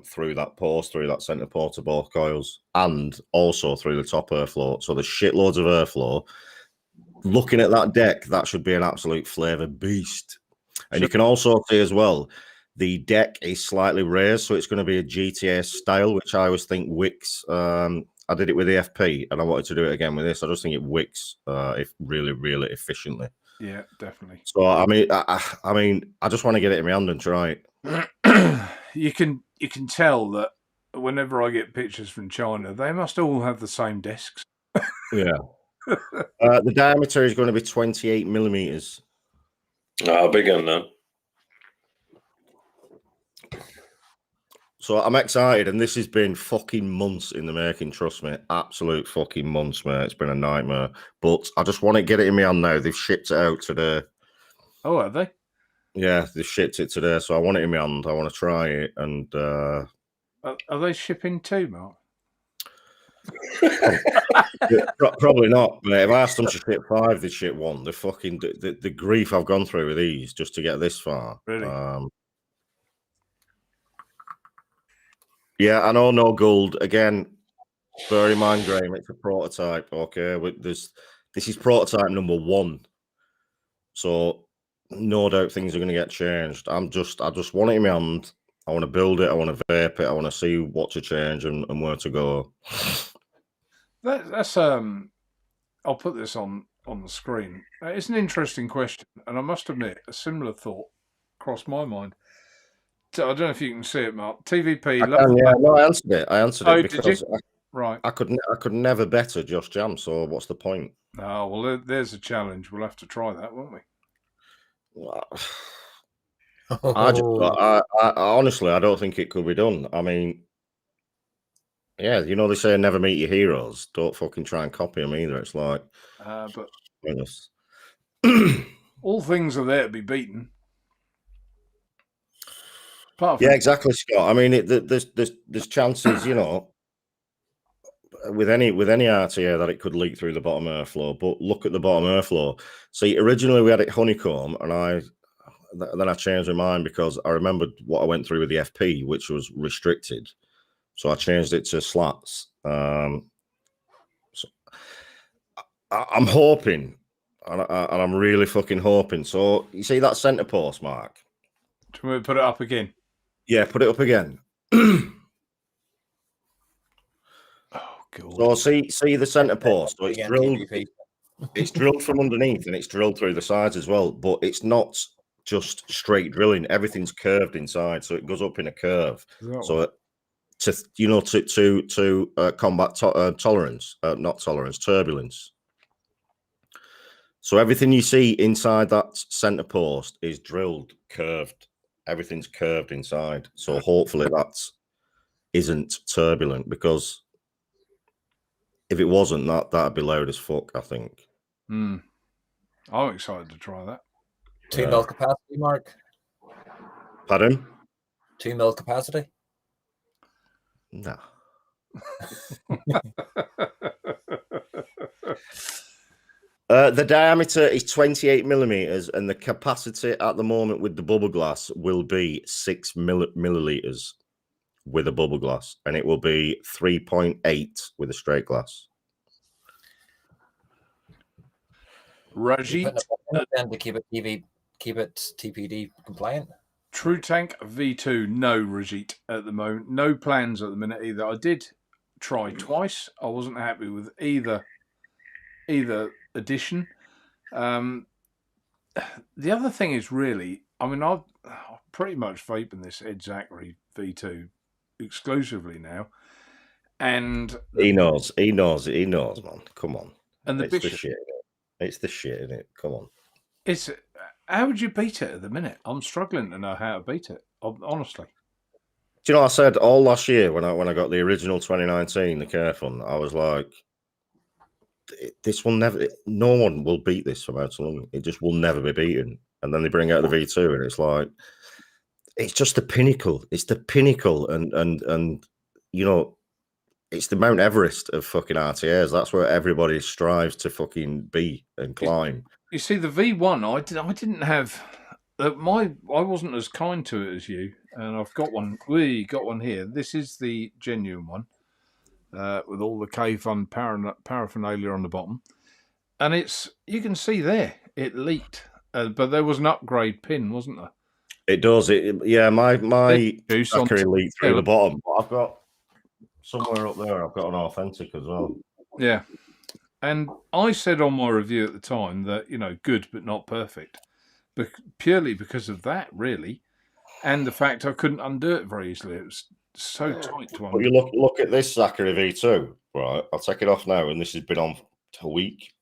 through that post, through that center port of both coils, and also through the top airflow. So there's shitloads of airflow. Looking at that deck, that should be an absolute flavour beast. And you can also see as well, the deck is slightly raised, so it's going to be a GTA style, which I always think wicks. I did it with the FP, and I wanted to do it again with this. I just think it wicks really, really efficiently. Yeah, definitely. So I mean, I just want to get it in my hand and try it. You can tell that whenever I get pictures from China, they must all have the same discs. Yeah. The diameter is going to be 28 millimeters. Oh, big one then. So I'm excited, and this has been fucking months in the making, trust me. Absolute fucking months, mate. It's been a nightmare. But I just want to get it in my hand now. They've shipped it out today. Oh, have they? Yeah, they've shipped it today, so I want it in my hand. I want to try it, and... Are they shipping too, Mark? Probably not, mate. If I asked them to ship 5, they'd ship 1. The fucking... The grief I've gone through with these just to get this far. Really? Yeah, I know, no gold. Again, bear in mind, Graham, it's a prototype, okay? This is prototype number 1. So, no doubt things are going to get changed. I just want it in my hand. I want to build it. I want to vape it. I want to see what to change and where to go. That's I'll put this on the screen. It's an interesting question, and I must admit, a similar thought crossed my mind. So I don't know if you can see it, Mark. TVP. I answered it. Oh, because right. I could never better Josh Jam. So what's the point? Oh well, there's a challenge. We'll have to try that, won't we? I honestly, I don't think it could be done. I mean, Yeah, you know they say never meet your heroes. Don't fucking try and copy them either. It's like, but goodness. all things are there to be beaten. Apart from Yeah, exactly, Scott. I mean, there's chances, you know, with any RTA that it could leak through the bottom airflow. But look at the bottom airflow. See, originally we had it honeycomb, and then I changed my mind because I remembered what I went through with the FP, which was restricted. So I changed it to slats. So I'm hoping, and I'm really fucking hoping. So you see that centre post, Mark? Do you want me to put it up again? Yeah, put it up again. Oh god! So see the centre post. So it's Again, drilled. TPP. It's drilled from underneath, and it's drilled through the sides as well. But it's not just straight drilling. Everything's curved inside, so it goes up in a curve. So to combat tolerance, not tolerance, turbulence. So everything you see inside that center post is drilled, curved. Everything's curved inside. So hopefully that isn't turbulent, because if it wasn't, that'd be loud as fuck, I think. I'm excited to try that. 2 mil capacity, Mark. Pardon? 2 mil capacity. No. The diameter is 28 millimeters, and the capacity at the moment with the bubble glass will be 6 milliliters with a bubble glass, and it will be 3.8 with a straight glass. Rajit, Then to keep it TPD compliant. True Tank V2, no Rajit at the moment. No plans at the minute either. I did try twice. I wasn't happy with either edition. The other thing is really, I mean, I'm pretty much vaping this Ed Zachary V2 exclusively now. And he knows, man. Come on. And the it's Bishop. The shit. It's the shit, isn't it? Come on. It's how would you beat it at the minute? I'm struggling to know how to beat it, honestly. Do you know, I said all last year when I got the original 2019, the Carefun, I was like, this will never, no one will beat this from out to London. It just will never be beaten. And then they bring out the V2, and it's like, it's just the pinnacle. It's the pinnacle, and you know, it's the Mount Everest of fucking RTAs. That's where everybody strives to fucking be and climb. You see, the V1, I didn't have I wasn't as kind to it as you, and I've got one. We got one here. This is the genuine one, with all the K-Fun paraphernalia on the bottom, and you can see there it leaked, but there was an upgrade pin, wasn't there? It does. Yeah, my Zachary leaked through the bottom. But I've got somewhere up there. I've got an authentic as well. Yeah. And I said on my review at the time that, you know, good but not perfect, but purely because of that, really, and the fact I couldn't undo it very easily. It was so tight to undo. But you look at this Zachary V2, right? I'll take it off now, and this has been on a week.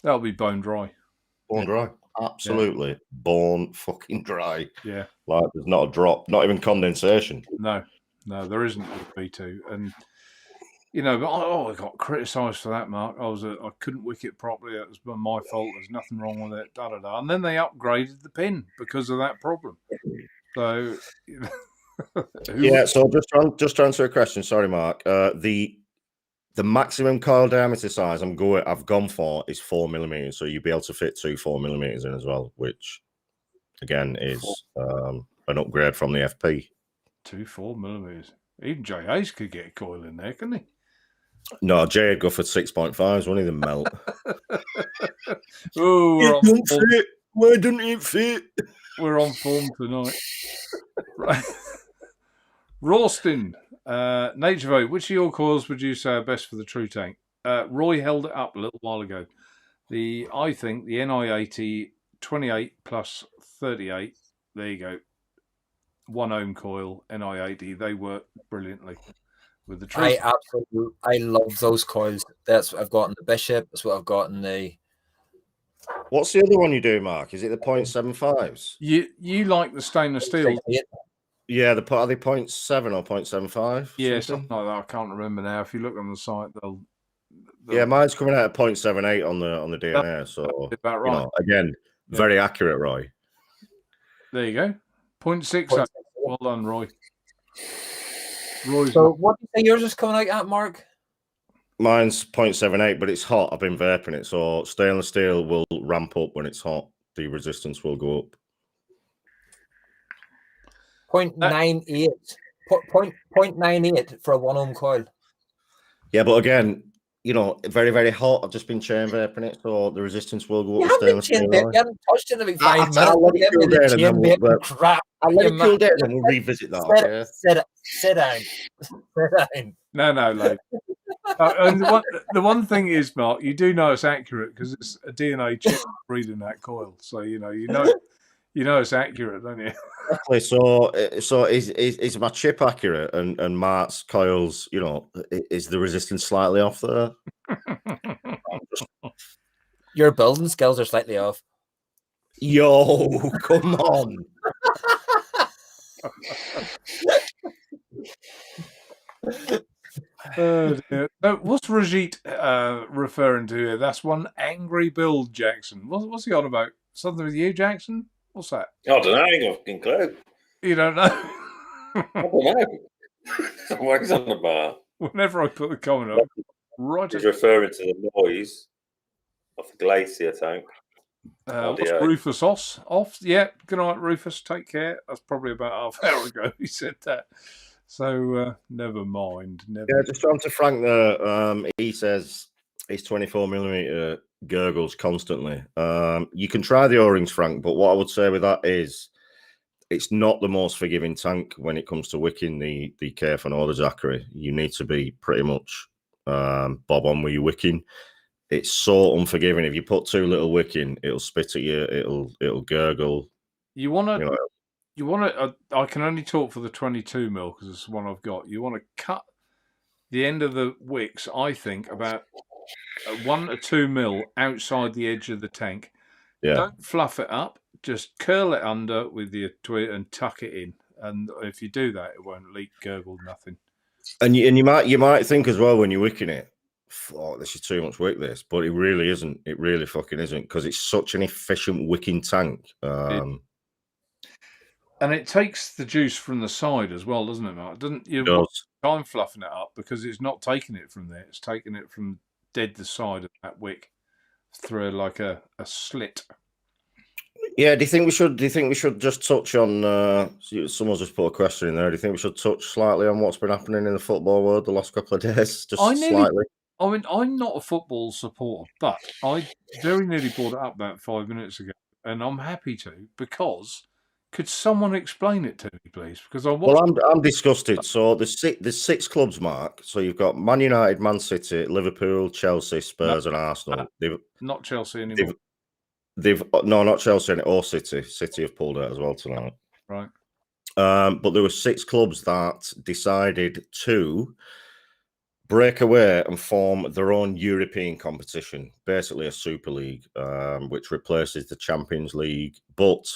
That'll be bone dry. Bone dry. Absolutely. Yeah. Bone fucking dry. Yeah. Like there's not a drop, not even condensation. No, there isn't with V2. And you know, but I got criticised for that, Mark. I couldn't wick it properly. It was my fault. There's nothing wrong with it. Da da da. And then they upgraded the pin because of that problem. So, yeah. So just to answer a question. Sorry, Mark. The maximum coil diameter size I've gone for is 4 millimeters. So you'll be able to fit 2 4 millimeters in as well, which again is an upgrade from the FP. 2 4 millimeters. Even J.A.'s could get a coil in there, couldn't he? No, Jay would go for 6.5s, wouldn't he? The melt. Oh, why don't it fit? We're on form tonight. Right. Rawston, Naturevape, which of your coils would you say are best for the True Tank? Roy held it up a little while ago. I think the NI80 28 plus 38, there you go. 1 ohm coil, NI80, they work brilliantly with the True. I love those coils. That's what I've got in the Bishop. That's what I've got in the. What's the other one you do, Mark? Is it the 0.75s? You like the stainless steel? Yeah, are they 0.7 or 0.75? Yeah, something like that. I can't remember now. If you look on the site, they'll yeah, mine's coming out at 0.78 on the DNA. So about right. Again, very accurate, Roy. There you go. 0.6. Well done, Roy. So what do you think yours is coming out at, Mark? Mine's 0.78, but it's hot. I've been vaping it, so stainless steel will ramp up when it's hot. The resistance will go up. 0.98. 0.98 for a 1 ohm coil. Yeah, but again, very, very hot. I've just been chain vaping it, so the resistance will go up. You haven't touched it in about 5 minutes. I'll let it cool down and then I'll let it cool down and we'll revisit that. Sit down. Sit down. No, like. And the one thing is, Mark, you do know it's accurate because it's a DNA chip reading that coil, so you know it's accurate, don't you? Exactly. So is my chip accurate and Mark's coils? Is the resistance slightly off there? Your building skills are slightly off. Yo, come on. What's Rajit referring to here? That's one angry build, Jackson. What's he on about? Something with you, Jackson? What's that? I don't know. I ain't got a fucking clue. You don't know? I don't know. What is on about? Whenever I put the comment up, He's referring to the noise of the glacier tank. What's Rufus off? Yeah, good night, Rufus. Take care. That's probably about half hour ago he said that. So never mind. Yeah, just on to Frank there. He says he's 24mm gurgles constantly. You can try the O-rings, Frank, but what I would say with that is it's not the most forgiving tank when it comes to wicking the Kf or the Zachary. You need to be pretty much bob on with your wicking. It's so unforgiving. If you put too little wicking, it'll spit at you. It'll gurgle. You want to. I can only talk for the 22mm because it's the one I've got. You want to cut the end of the wicks, I think, about 1 to 2 mil outside the edge of the tank. Yeah. Don't fluff it up. Just curl it under with your twit and tuck it in. And if you do that, it won't leak, gurgle, nothing. And you might think as well when you're wicking it, oh, this is too much wick, this, but it really isn't. It really fucking isn't because it's such an efficient wicking tank. And it takes the juice from the side as well, doesn't it, Mark? You time fluffing it up because it's not taking it from there. It's taking it from dead the side of that wick through like a slit. Yeah. Do you think we should just touch on? Someone's just put a question in there. Do you think we should touch slightly on what's been happening in the football world the last couple of days? Just slightly. I mean, I'm not a football supporter, but I very nearly brought it up about 5 minutes ago, and I'm happy to because. Could someone explain it to me, please? Because I'm disgusted. So there's 6 clubs, Mark. So you've got Man United, Man City, Liverpool, Chelsea, Spurs, and Arsenal. Not Chelsea anymore. No, not Chelsea or City. City have pulled out as well tonight. Right. But there were 6 clubs that decided to break away and form their own European competition, basically a Super League, which replaces the Champions League, but.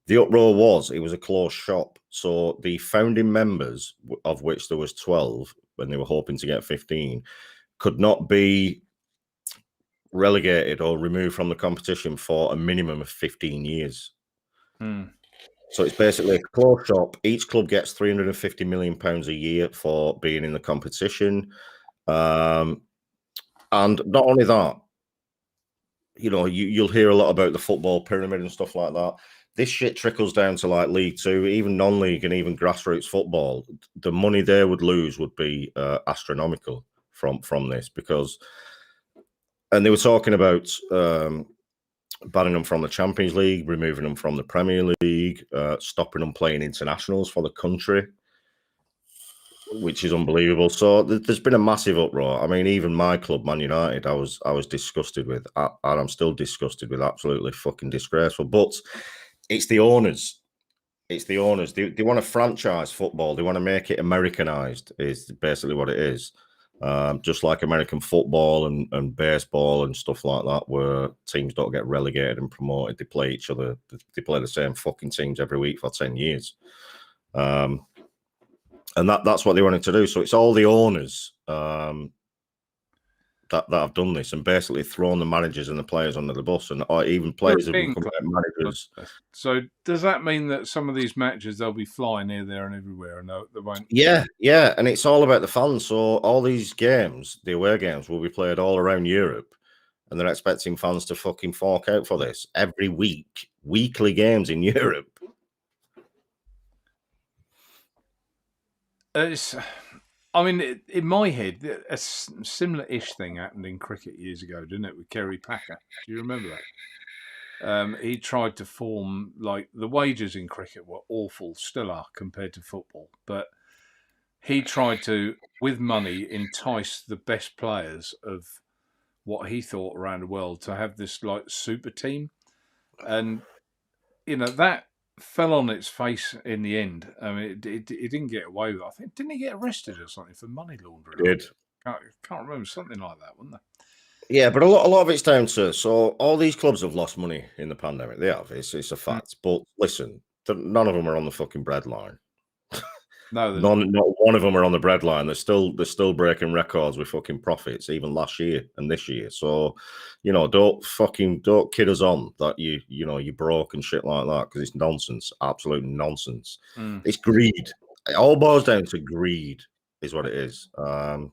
The uproar it was a closed shop. So the founding members, of which there was 12, when they were hoping to get 15, could not be relegated or removed from the competition for a minimum of 15 years. So it's basically a closed shop. Each club gets £350 million a year for being in the competition. And not only that, you'll hear a lot about the football pyramid and stuff like that. This shit trickles down to like League Two, even non-league and even grassroots football. The money they would lose would be astronomical from this because, and they were talking about banning them from the Champions League, removing them from the Premier League, stopping them playing internationals for the country, which is unbelievable. So there's been a massive uproar. I mean, even my club, Man United, I was disgusted with, and I'm still disgusted with. Absolutely fucking disgraceful. But it's the owners. It's the owners. They want to franchise football. They want to make it Americanized, is basically what it is. Just like American football and baseball and stuff like that, where teams don't get relegated and promoted. They play each other. They play the same fucking teams every week for 10 years. And that's what they wanted to do. So it's all the owners that have done this and basically thrown the managers and the players under the bus, and even players have become managers. So does that mean that some of these matches they'll be flying here, there, and everywhere, and they won't? Yeah, and it's all about the fans. So all these games, the away games, will be played all around Europe, and they're expecting fans to fucking fork out for this every week, weekly games in Europe. I mean, in my head, a similar-ish thing happened in cricket years ago, didn't it, with Kerry Packer? Do you remember that? He tried to form, like, the wages in cricket were awful, still are, compared to football. But he tried to, with money, entice the best players of what he thought around the world to have this, like, super team. And, you know, that fell on its face in the end. I mean, it didn't get away with it. I think, didn't he get arrested or something for money laundering? Did. Can't remember, something like that, wasn't there? Yeah, but a lot of it's down to, so all these clubs have lost money in the pandemic. They have. It's a fact. But listen, none of them are on the fucking bread line. No, not one of them are on the bread line. They're still breaking records with fucking profits, even last year and this year. So, you know, don't kid us on that you broke and shit like that, because it's nonsense, absolute nonsense. It's greed. It all boils down to greed, is what it is. But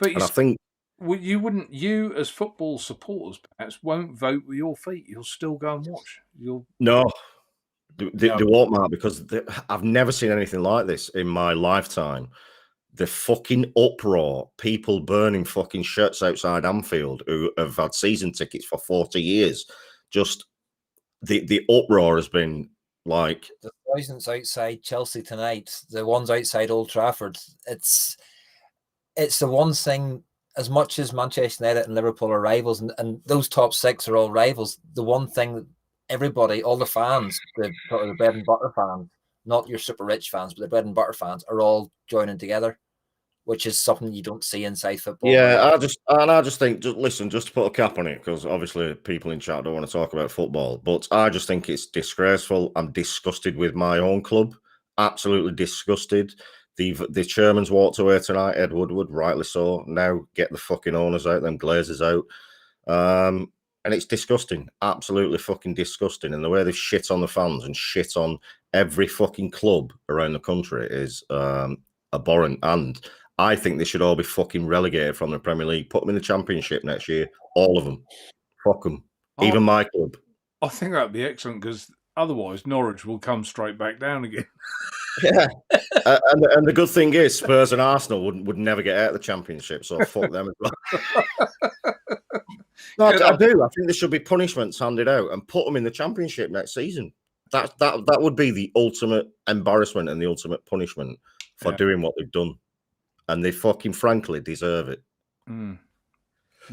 I think you as football supporters perhaps won't vote with your feet. You'll still go and watch. No. They won't, Mark, because I've never seen anything like this in my lifetime. The fucking uproar, people burning fucking shirts outside Anfield who have had season tickets for 40 years. Just the uproar has been like... The thousands outside Chelsea tonight, the ones outside Old Trafford, it's the one thing, as much as Manchester United and Liverpool are rivals, and those top six are all rivals, the one thing that everybody, all the fans, the bread and butter fans, not your super rich fans, but the bread and butter fans, are all joining together, which is something you don't see inside football. Yeah, I just think, just to put a cap on it, because obviously people in chat don't want to talk about football, but I just think it's disgraceful. I'm disgusted with my own club, absolutely disgusted. The chairman's walked away tonight, Ed Woodward, rightly so. Now get the fucking owners out, them Glazers out. And it's disgusting, absolutely fucking disgusting. And the way they shit on the fans and shit on every fucking club around the country is abhorrent. And I think they should all be fucking relegated from the Premier League. Put them in the Championship next year, all of them. Fuck them. Even my club. I think that'd be excellent, because otherwise Norwich will come straight back down again. Yeah. And the good thing is Spurs and Arsenal would never get out of the Championship, so fuck them as well. No, I do. I think there should be punishments handed out and put them in the Championship next season. That would be the ultimate embarrassment and the ultimate punishment for doing what they've done, and they fucking frankly deserve it.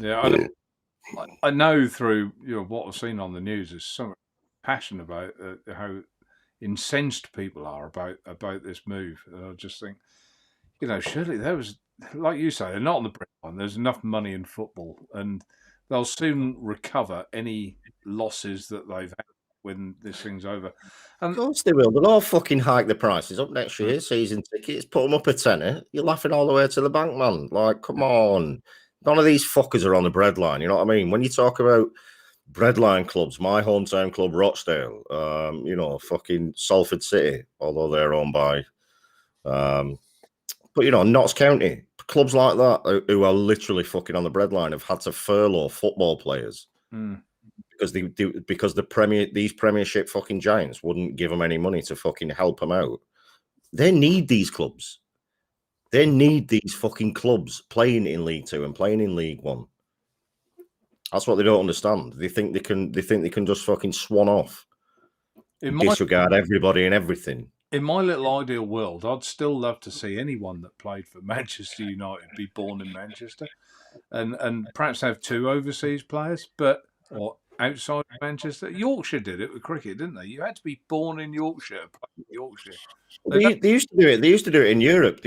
Yeah, I know through what I've seen on the news, there's so passion about how incensed people are about this move. And I just think, surely there was, like you say, they're not on the bread line. There's enough money in football, and they'll soon recover any losses that they've had when this thing's over. And of course they will. They'll all fucking hike the prices up next year. Season tickets, put them up a tenner. You're laughing all the way to the bank, man. Like, come on. None of these fuckers are on the breadline. You know what I mean? When you talk about breadline clubs, my hometown club, Rochdale, fucking Salford City, although they're owned by, but Notts County, clubs like that who are literally fucking on the breadline have had to furlough football players because these Premiership fucking giants wouldn't give them any money to fucking help them out. They need these clubs. They need these fucking clubs playing in League Two and playing in League One. That's what they don't understand. They think they can just fucking swan off, disregard everybody and everything. In my little ideal world, I'd still love to see anyone that played for Manchester United be born in Manchester, and perhaps have two overseas players, or outside of Manchester. Yorkshire did it with cricket, didn't they? You had to be born in Yorkshire to play in Yorkshire. They used to do it. They used to do it in Europe.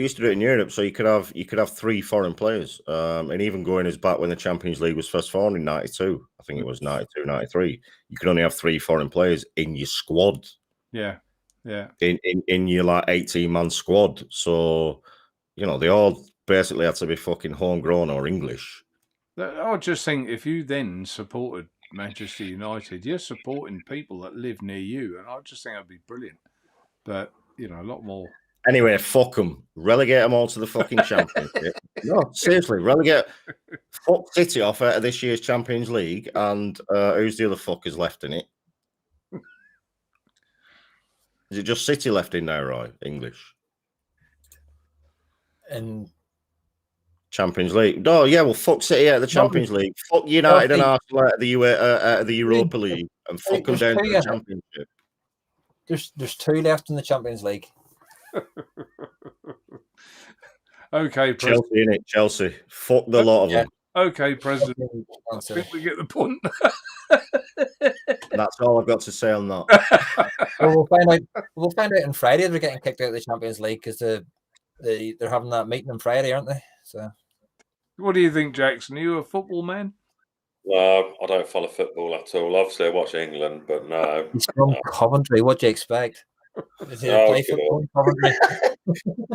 So you could have 3 foreign players, and even going as back when the Champions League was first formed in '92. I think it was '92, '93. You could only have 3 foreign players in your squad. Yeah. Yeah. in your like 18-man squad. So, they all basically had to be fucking homegrown or English. I just think if you then supported Manchester United, you're supporting people that live near you, and I just think that'd be brilliant. But a lot more. Anyway, fuck them. Relegate them all to the fucking Championship. No, seriously, relegate. Fuck City off out of this year's Champions League, and who's the other fuckers left in it? Is it just City left in now, Roy? English And Champions League? No, yeah, well, fuck City out of the Champions League. Fuck United and Arsenal out of the Europa League, and fuck them down to the Championship. There's 2 left in the Champions League. Okay, Chelsea, innit? Chelsea. Fuck the lot of them. Okay, President. I think we get the point. That's all I've got to say on that. Well, we'll find out on Friday if they're getting kicked out of the Champions League, because they're having that meeting on Friday, aren't they? So, what do you think, Jackson? Are you a football man? No, I don't follow football at all. Obviously, I watch England, but no. He's from Coventry. What do you expect? Does he play football in Coventry?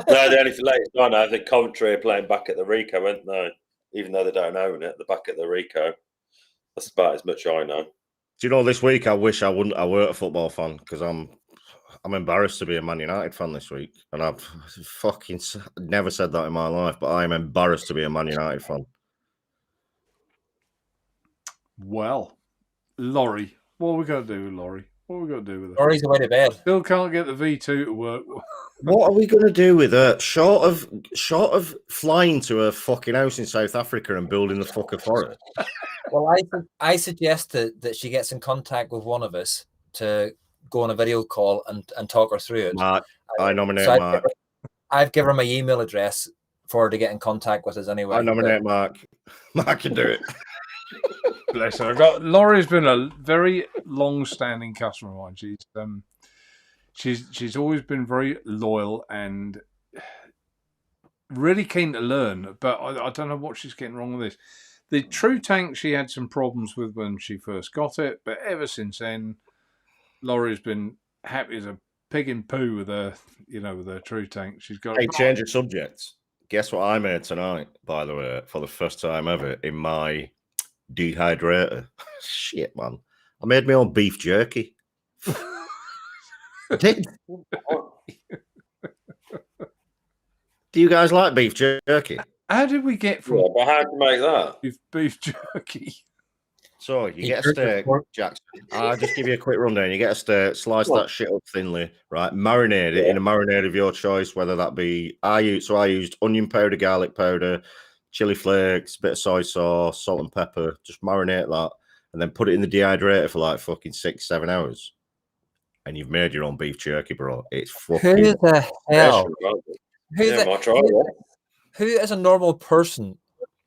No, the only latest I know, I think Coventry are playing back at the Rico, aren't they? Even though they don't own it, they're back at the Rico. That's about as much I know. Do you know, this week I wish I weren't a football fan, because I'm embarrassed to be a Man United fan this week, and I've fucking never said that in my life, but I'm embarrassed to be a Man United fan. Well, Laurie, what are we going to do with Laurie? What are we going to do with her? Laurie's away to bed. Still can't get the V2 to work. What are we going to do with her? Short of flying to her fucking house in South Africa and building the fucker for her. Well, I suggest that she gets in contact with one of us to go on a video call and talk her through it. Mark, I nominate Mark. I've given her my email address for her to get in contact with us anyway. I nominate Mark. Mark can do it. Bless her. Laurie's been a very long-standing customer of mine. She's always been very loyal and really keen to learn, but I don't know what she's getting wrong with this. The True Tank, she had some problems with when she first got it, but ever since then, Laurie's been happy as a pig in poo with her, with her True Tank. She's got. Hey, change of subject. Guess what I made tonight, by the way, for the first time ever in my dehydrator. Shit, man. I made my own beef jerky. I did. Do you guys like beef jerky? How did we get from but how do you make that? beef jerky? So you get a steak, Jackson. I'll just give you a quick rundown. You get a steak, slice that shit up thinly, right? Marinate it in a marinade of your choice, whether that be I used onion powder, garlic powder, chili flakes, bit of soy sauce, salt and pepper. Just marinate that, and then put it in the dehydrator for like fucking 6-7 hours, and you've made your own beef jerky, bro. It's fucking. Who the hell? Who as a normal person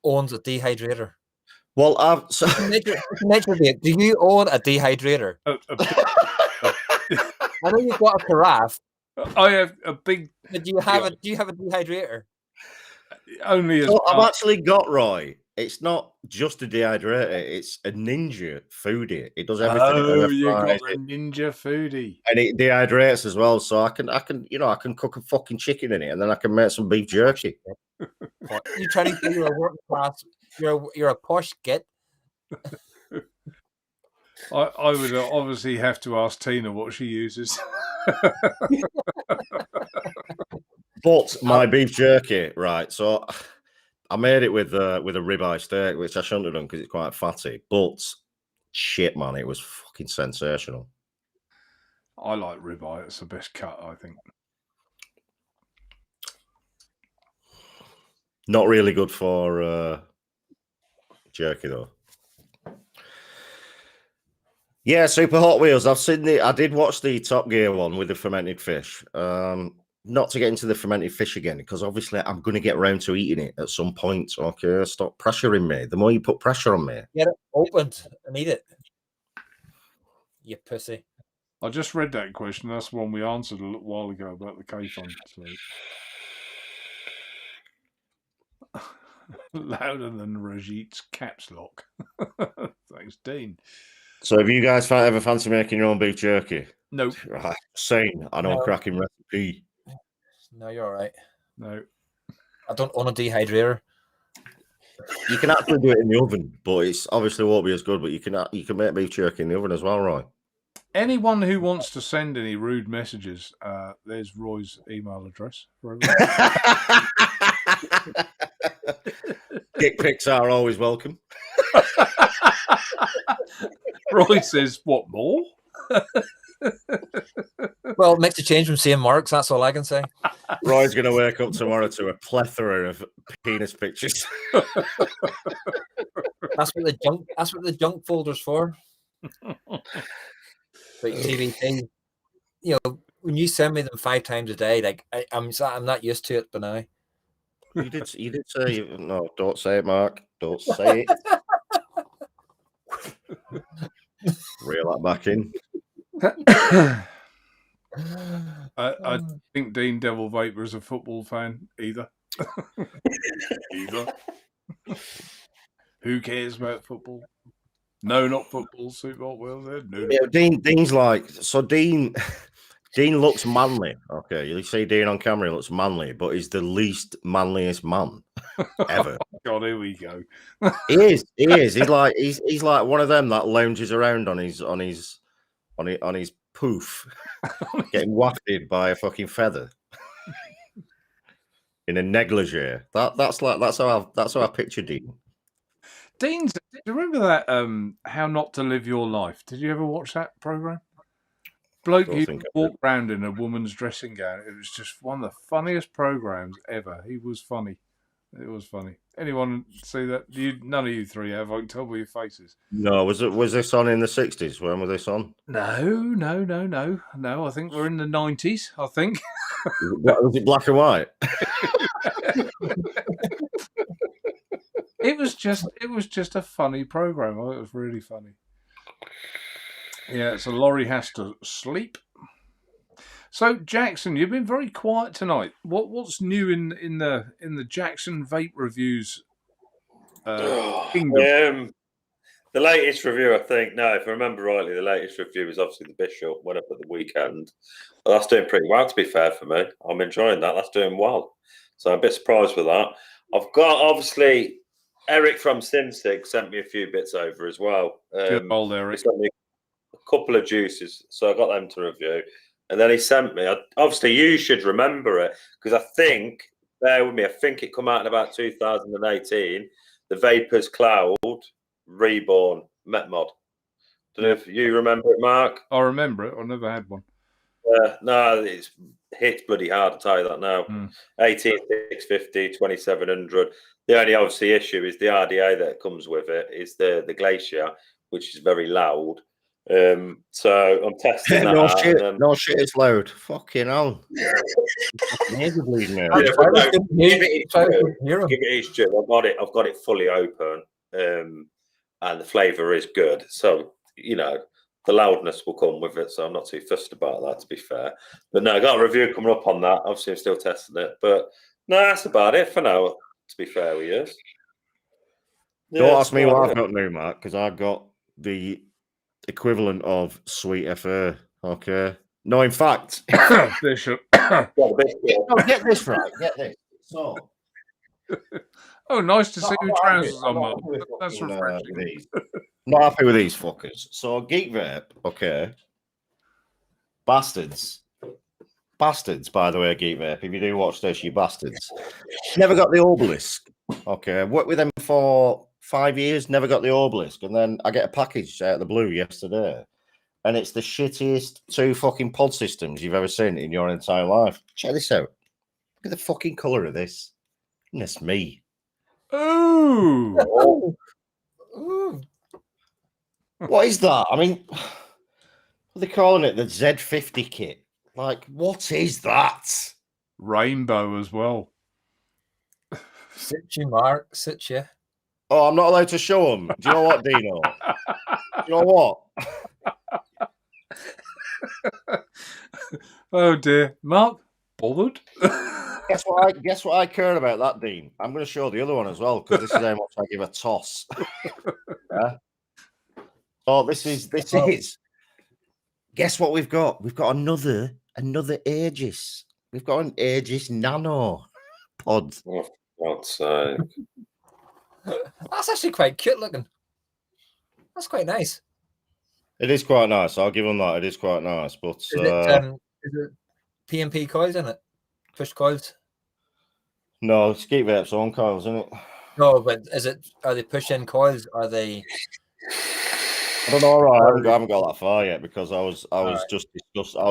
owns a dehydrator? Well, Naturevape, do you own a dehydrator? I know you've got a carafe. I have a big. But do you have a dehydrator? Only as I've actually got Roy. It's not just a dehydrator; it's a ninja foodie. It does everything. Oh, you got a ninja foodie, and it dehydrates as well. So I can cook a fucking chicken in it, and then I can make some beef jerky. You're trying to say you're a working class. You're a posh git. I would obviously have to ask Tina what she uses. But my beef jerky, right? So I made it with a ribeye steak, which I shouldn't have done because it's quite fatty. But shit, man, it was fucking sensational. I like ribeye; it's the best cut, I think. Not really good for jerky though. Yeah, Super Hot Wheels. I did watch the Top Gear one with the fermented fish. Not to get into the fermented fish again, because obviously I'm going to get around to eating it at some point. Okay, stop pressuring me. The more you put pressure on me, get it opened and eat it. You pussy. I just read that question. That's one we answered a little while ago about the K-Fund. So. Louder than Rajit's caps lock. Thanks, Dean. So have you guys ever fancy making your own beef jerky? Nope. Right. Same. I know a No. cracking recipe. No, you're all right. No. I don't own a dehydrator. You can actually do it in the oven, but it's obviously won't be as good. But you can make beef jerky in the oven as well, Roy. Anyone who wants to send any rude messages, there's Roy's email address. For Dick pics are always welcome. Roy says, "What more?" Well, it makes a change from seeing Marks. That's all I can say. Roy's going to wake up tomorrow to a plethora of penis pictures. That's what the junk folder's for. But TVT, you know, when you send me them 5 times a day, like I'm not used to it, but now. You did say no. Don't say it, Mark. Don't say it. Reel that back in. I think Dean Devil Vapor is a football fan either. Either. Who cares about football? No, not football. Super well then. No. Yeah, Dean's like so. Dean looks manly. Okay, you see Dean on camera, he looks manly, but he's the least manliest man ever. God, here we go. He is. He's like one of them that lounges around on his poof, getting wafted by a fucking feather in a negligee. That's how I picture Dean. Dean's. Do you remember that? How Not to Live Your Life. Did you ever watch that program? Bloke who walked around in a woman's dressing gown. It was just one of the funniest programs ever. He was funny. It was funny. Anyone see that? None of you three have. I can tell by your faces. No, was this on in the 60s? When was this on? No. I think we're in the 90s. I think. Was it black and white? It was just a funny program. Oh, it was really funny. Yeah, so Laurie has to sleep. So Jackson, you've been very quiet tonight. What's new in the Jackson Vape reviews? The latest review, I think. No, if I remember rightly, the latest review was obviously the Bishop. Went up at the weekend. Well, that's doing pretty well, to be fair for me. I'm enjoying that. That's doing well. So I'm a bit surprised with that. I've got obviously Eric from SimSig sent me a few bits over as well. Good old Eric. He sent me a couple of juices, so I got them to review. And then he sent me, obviously you should remember it, because I think, bear with me, I think it come out in about 2018, the Vapors Cloud Reborn Met Mod. Don't know if you remember it, Mark. I remember it. I never had one. No, it's hit bloody hard, I'll tell you that now. 18650, 2700. The only obviously issue is the RDA that comes with it is the Glacier, which is very loud. So I'm testing that. No shit, it's loud. Fucking hell. Give it its due. I've got it fully open, and the flavour is good. So the loudness will come with it. So I'm not too fussed about that, to be fair. But no, I got a review coming up on that. Obviously, I'm still testing it, but no, that's about it for now. To be fair with you. Don't ask me what I've got new, Mark, because I've got the equivalent of Sweet FA. Okay. No, in fact, Bishop. No, get this right. Get this. So. Oh, nice to see your trousers on, Mark. That's refreshing. Not happy with these fuckers. So, Geek Vape, okay. Bastards, by the way, Geek Vape. If you do watch this, you bastards. Never got the obelisk. Okay. Worked with them for 5 years, never got the obelisk. And then I get a package out of the blue yesterday. And it's the shittiest 2 fucking pod systems you've ever seen in your entire life. Check this out. Look at the fucking colour of this. Goodness me. Ooh. Ooh. What is that? I mean, what are they calling it? The Z50 kit. Like, what is that? Rainbow as well. Sit you, Mark. Sit you. Oh, I'm not allowed to show them. Do you know what, Dino? You know what? Oh dear, Mark, bothered? Guess what I care about that, Dean? I'm going to show the other one as well because this is how much I give a toss. Yeah? Oh, this is. Guess what we've got? We've got another Aegis. We've got an Aegis Nano pod. Oh, God's sake. That's actually quite cute looking. That's quite nice. It is quite nice. I'll give them that. It is quite nice. But Is it PMP coils in it? Push coils? no, it's Geek Vape's own coils, isn't it? No, but are they push-in coils? Are they? I don't know. All right, I haven't got that far yet because I was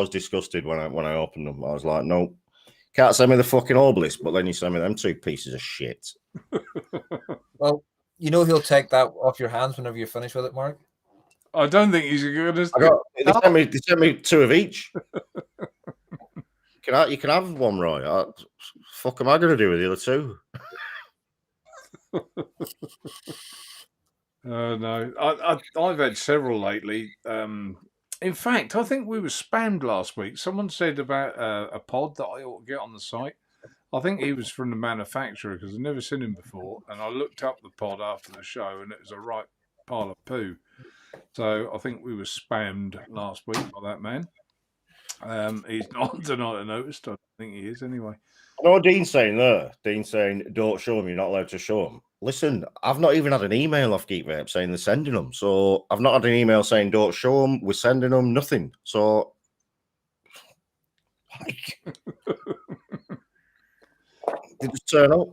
disgusted when I opened them. I was like, no, can't send me the fucking obelisk, but then you send me them two pieces of shit. Well, you know he'll take that off your hands whenever you're finished with it, Mark. I don't think he's going to. They sent me two of each. You can have one, Roy. Fuck am I going to do with the other two? No, I've had several lately. In fact, I think we were spammed last week. Someone said about a pod that I ought to get on the site. I think he was from the manufacturer because I've never seen him before. And I looked up the pod after the show and it was a right pile of poo. So I think we were spammed last week by that man. He's not tonight, I noticed. I don't think he is anyway. I know what Dean's saying there. Dean's saying, don't show them, you're not allowed to show them. Listen, I've not even had an email off Geek Vape saying they're sending them. So I've not had an email saying don't show them, we're sending them, nothing. So, like, they just turn up.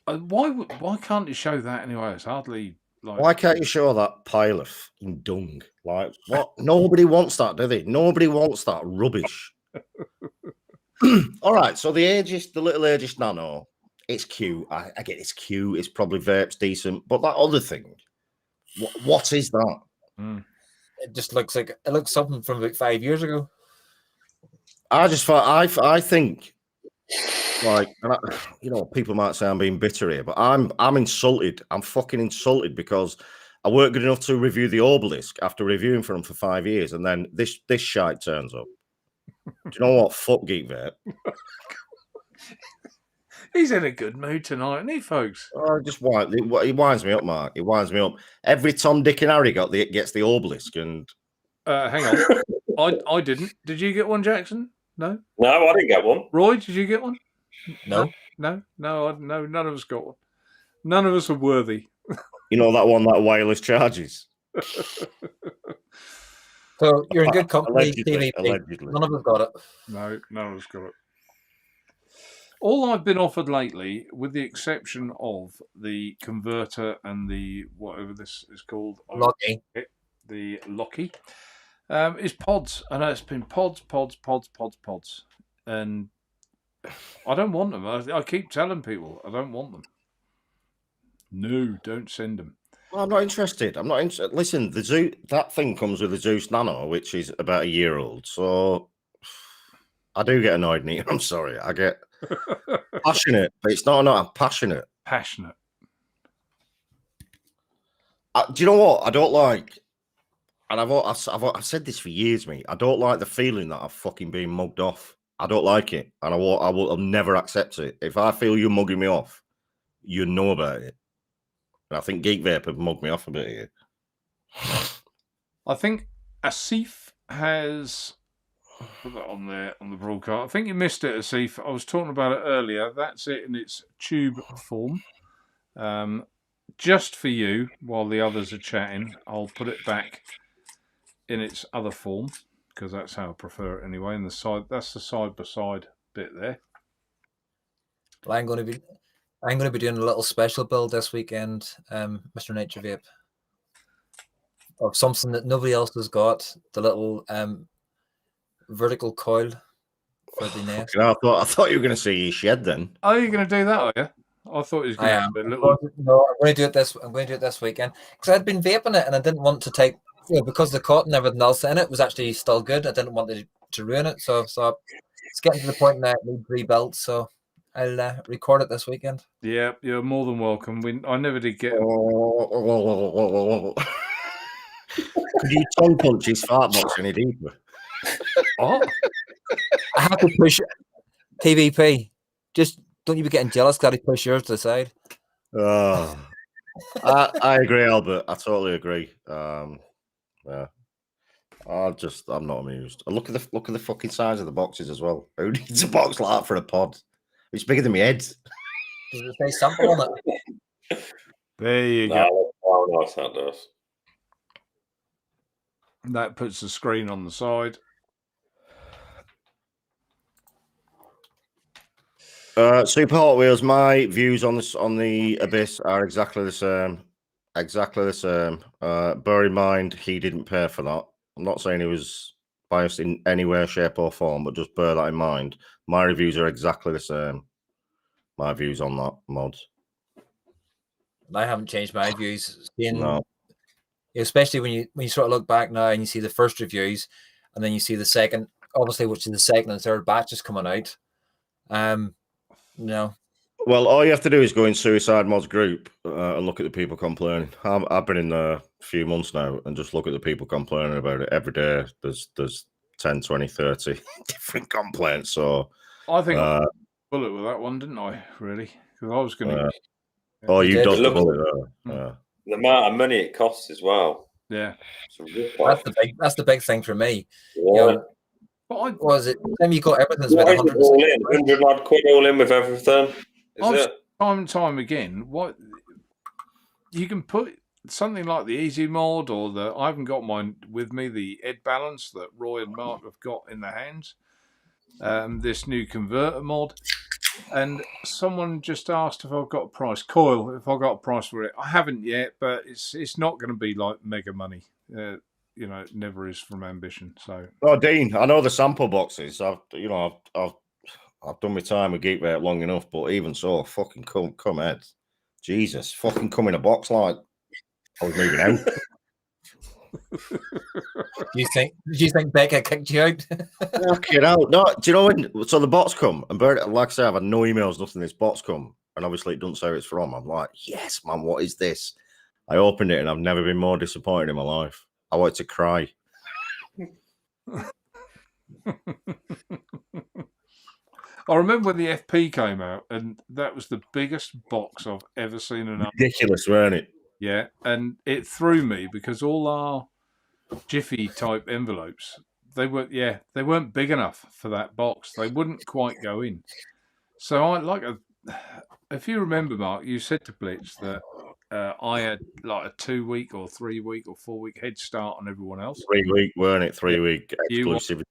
Why can't you show that anyway? It's hardly like. Why can't you show that pile of fucking dung? Like, what? Nobody wants that, do they? Nobody wants that rubbish. All right, so the little Aegis Nano, it's cute. I get it's cute. It's probably Vape's decent, but that other thing, what is that? It just looks like something from about 5 years ago. I think, like, and people might say I'm being bitter here, but I'm insulted. I'm fucking insulted because I weren't good enough to review the obelisk after reviewing for them for 5 years, and then this shite turns up. Do you know what? Fuck Geek Vape. He's in a good mood tonight, isn't he, folks? Oh, he winds me up, Mark. He winds me up. Every Tom, Dick, and Harry gets the obelisk, and hang on, I didn't. Did you get one, Jackson? No. No, I didn't get one. Roy, did you get one? No. No. None of us got one. None of us are worthy. You know that one that wireless charges. So you're in good company. Allegedly. None of us got it. No, none of us got it. All I've been offered lately, with the exception of the converter and the whatever this is called, the Locky, is pods. I know it's been pods, and I don't want them. I keep telling people I don't want them. No, don't send them. Well, I'm not interested. Listen, that thing comes with the Zeus Nano, which is about a year old. So I do get annoyed, Nate. I'm sorry. I get passionate, but it's not I'm passionate. Passionate. Do you know what I don't like? And I've said this for years, mate. I don't like the feeling that I've fucking been mugged off. I don't like it, and I'll never accept it. If I feel you're mugging me off, you know about it. And I think Geek Vape have mugged me off a bit here. I think Asif has put that on the broadcast. I think you missed it, Asif. I was talking about it earlier. That's it in its tube form. Just for you, while the others are chatting, I'll put it back in its other form because that's how I prefer it anyway. And that's the side by side bit there. Well, I'm going to be doing a little special build this weekend, Mr. Naturevape, of something that nobody else has got. The little vertical coil for the nest. I thought you were going to say your shed then. Oh, you're going to do that, are you? I thought it was going to be a little. No, I'm going to do it this weekend because I'd been vaping it and I didn't want to take, because the cotton and everything else in it was actually still good. I didn't want to ruin it, so it's getting to the point now it needs rebuilt. So I'll record it this weekend. Yeah, you're more than welcome. I never did get. Could you tongue punch his fart box any deeper? What? I have to push TVP. Just don't you be getting jealous because I push yours to the side. Oh, I agree, Albert. I totally agree. Yeah. I'm not amused. And look at the fucking size of the boxes as well. Who needs a box like that for a pod? It's bigger than my head. Does it say sample on it? There you No, go. oh, nice that does. That puts the screen on the side. Super Hot Wheels. My views on the Abyss are exactly the same. Exactly the same. Bear in mind, he didn't pay for that. I'm not saying he was biased in any way, shape, or form, but just bear that in mind. My reviews are exactly the same. My views on that mod. I haven't changed my views. No. Especially when you sort of look back now and you see the first reviews, and then you see the second, obviously, which is the second and third batches coming out. No. Well, all you have to do is go in Suicide Mods group and look at the people complaining. I've been in there a few months now and just look at the people complaining about it. Every day there's 10, 20, 30 different complaints. So I think I bullet with that one, didn't I? Really? Because I was going to. oh, you dodged the Look- bullet there. Yeah. The amount of money it costs as well. Yeah. That's the big thing for me. Yeah. You know, But I, what was it? Time you got everything's What about is it all 100. in? 100 odd quid all in with everything. Is I've it? time and time again, what you can put something like the Easy Mod or the I haven't got mine with me, the Ed Balance that Roy and Mark have got in their hands. This new converter mod. And someone just asked if I've got a price. Coil, if I've got a price for it. I haven't yet, but it's not going to be like mega money. You know, it never is from ambition. So Oh, Dean, I know the sample boxes. I've done my time with Geek Vape long enough, but even so, fucking come Ed. Jesus, fucking come in a box like I was moving out. Do you think Becca kicked you out? Fucking hell. No, do you know when? So the box come, and like I say, I've had no emails, nothing. This box come, and obviously it doesn't say who it's from. I'm like, yes, man, what is this? I opened it, and I've never been more disappointed in my life. I wanted to cry. I remember when the FP came out, and that was the biggest box I've ever seen. Ridiculous, weren't it? Yeah, and it threw me because all our Jiffy type envelopes, they weren't big enough for that box. They wouldn't quite go in. So if you remember, Mark, you said to Blitz that I had like a 2 week or 3 week or 4 week head start on everyone else. 3 week, weren't it? 3 week exclusivity.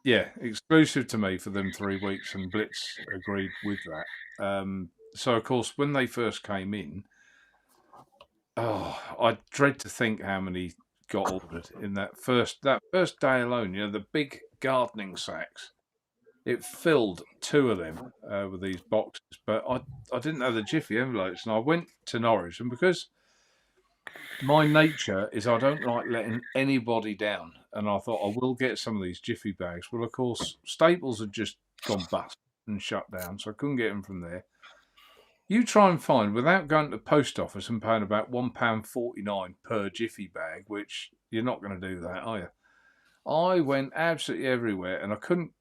Yeah, exclusive to me for them 3 weeks, and Blitz agreed with that. So of course, when they first came in, I dread to think how many got ordered in that first day alone. You know, the big gardening sacks. It filled 2 of them with these boxes, but I didn't have the Jiffy envelopes, and I went to Norwich, and because my nature is I don't like letting anybody down, and I thought I will get some of these Jiffy bags. Well, of course, Staples had just gone bust and shut down, so I couldn't get them from there. You try and find, without going to the post office and paying about £1.49 per Jiffy bag, which you're not going to do that, are you? I went absolutely everywhere, and I couldn't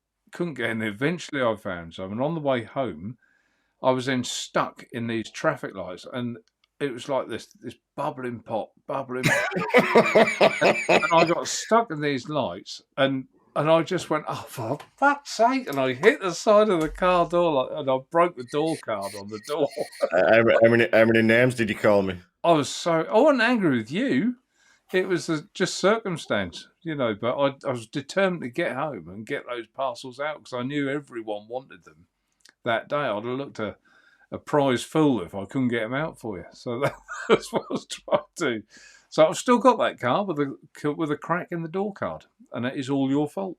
get in. Eventually, I found some, and on the way home, I was then stuck in these traffic lights, and it was like this bubbling pot. And I got stuck in these lights, and I just went, oh, for fuck's sake! And I hit the side of the car door, and I broke the door card on the door. How many names did you call me? I wasn't angry with you. It was just circumstance, you know. But I was determined to get home and get those parcels out because I knew everyone wanted them that day. I'd have looked a prize full if I couldn't get them out for you. So that's what I was trying to do. So I've still got that car with a crack in the door card, and that is all your fault.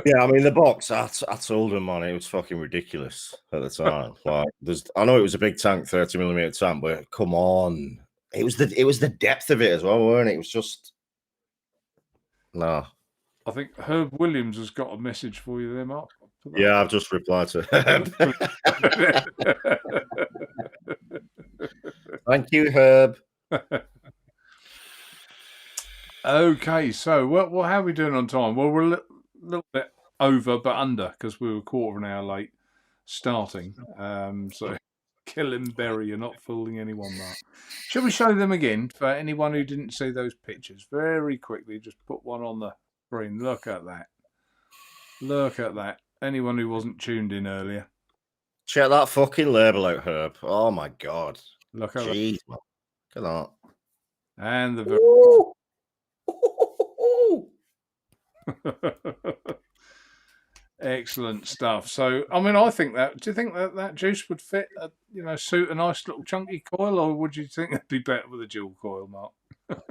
Yeah, I mean the box. I told him, man, it was fucking ridiculous at the time. Like, I know it was a big tank, 30mm tank, but come on, it was the depth of it as well, weren't it? It was just no. I think Herb Williams has got a message for you there, Mark. Yeah, I've just replied to Thank you, Herb. Okay, so how are we doing on time? Well, we're a little bit over, but under, because we were a quarter of an hour late starting. So Killenberry, you're not fooling anyone, Mark. Shall we show them again for anyone who didn't see those pictures? Very quickly, just put one on the screen. Look at that. Look at that. Anyone who wasn't tuned in earlier. Check that fucking label out, Herb. Oh my god. Look at Jeez, man. Look at that. And the excellent stuff. So, I mean, I think that. Do you think that juice would fit? Suit a nice little chunky coil, or would you think it'd be better with a dual coil, Mark?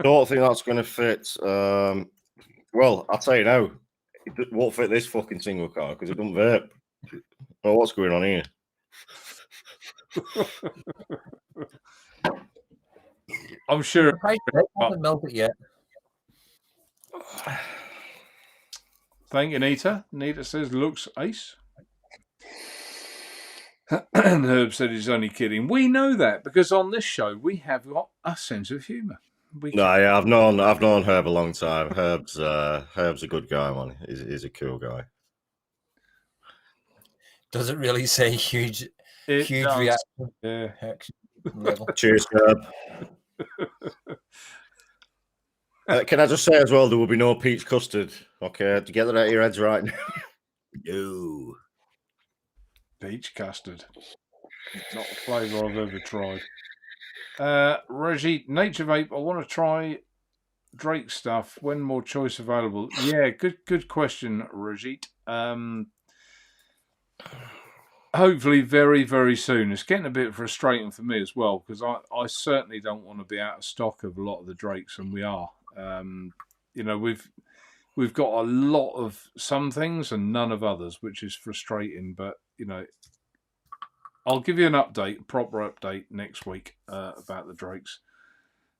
Don't think that's going to fit. Well, I'll tell you now, it won't fit this fucking single car because it doesn't vape. Oh, what's going on here? I'm sure. I haven't melted yet. Thank you, Nita. Nita says, looks ace. And Herb said he's only kidding. We know that because on this show we have got a sense of humour. Yeah, I've known Herb a long time. Herb's a good guy, man. He's a cool guy. Does it really say huge reaction? Yeah. Level? Cheers, Herb. Can I just say as well, there will be no peach custard. Okay, to get that out of your heads right now. No. Peach custard. Not a flavour I've ever tried. Reggie, Naturevape, I want to try Drake stuff. When more choice available? Yeah, good question, Reggie. Hopefully very, very soon. It's getting a bit frustrating for me as well because I certainly don't want to be out of stock of a lot of the Drakes, and we are. We've got a lot of some things and none of others, which is frustrating. But I'll give you an update, proper update next week about the Drakes,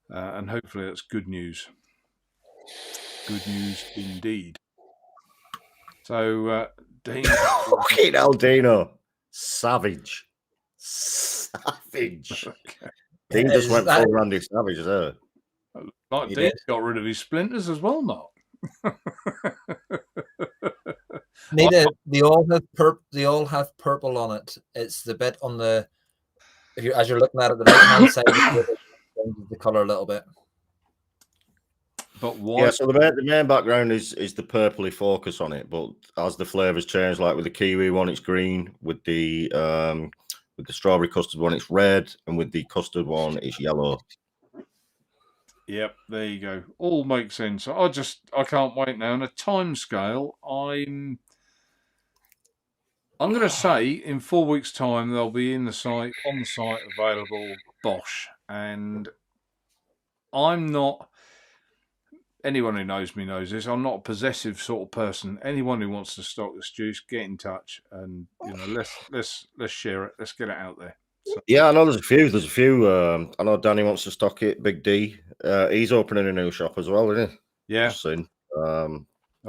and hopefully that's good news. Good news indeed. So, Dean, fucking hell, Dino, savage. Okay. Dean just went full Randy Savage there. Like Dean got rid of his splinters as well, Mark. They all have purple on it. It's the bit on the as you're looking at it, the right hand side changes the color a little bit. But why? Yeah, so the main background is the purpley focus on it, but as the flavors change, like with the kiwi one, it's green. With the strawberry custard one, it's red, and with the custard one, it's yellow. Yep, there you go. All makes sense. I can't wait now. On a time scale, I'm going to say in 4 weeks' time they'll be on the site available. Bosch, and I'm not. Anyone who knows me knows this. I'm not a possessive sort of person. Anyone who wants to stock this juice, get in touch, and let's share it. Let's get it out there. So. Yeah, I know there's a few. I know Danny wants to stock it. Big D, he's opening a new shop as well, isn't he? Yeah. I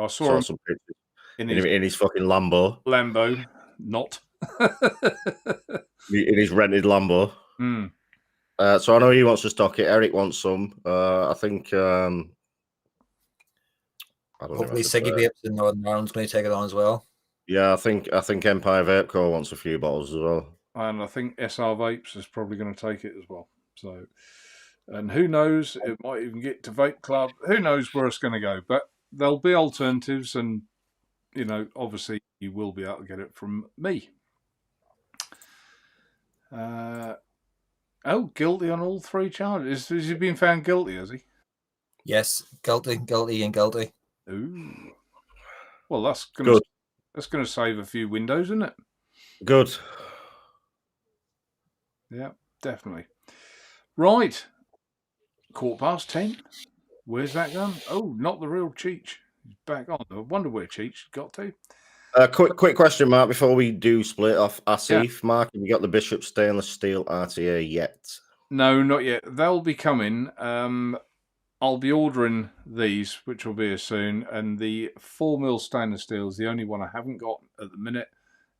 saw some pictures in his fucking Lambo. Not in his rented Lambo. Mm. So I know he wants to stock it. Eric wants some. I think. I don't Hopefully, Siggy Vapes in Northern Ireland's going to take it on as well. Yeah, I think Empire Vape Co wants a few bottles as well. And I think SR Vapes is probably going to take it as well. So, and who knows, it might even get to Vape Club. Who knows where it's going to go? But there'll be alternatives, and obviously you will be able to get it from me. Guilty on all 3 charges. Has he been found guilty? Has he? Yes, guilty, and guilty. Ooh. Well, that's going to save a few windows, isn't it? Good. Yeah, definitely. Right. 10:15. Where's that gone? Oh, not the real Cheech. He's back on. I wonder where Cheech got to. Quick question, Mark, before we do split off. Asif, yeah. Mark, have you got the Bishop stainless steel RTA yet? No, not yet. They'll be coming. I'll be ordering these, which will be here soon. And the 4mm stainless steel is the only one I haven't got at the minute.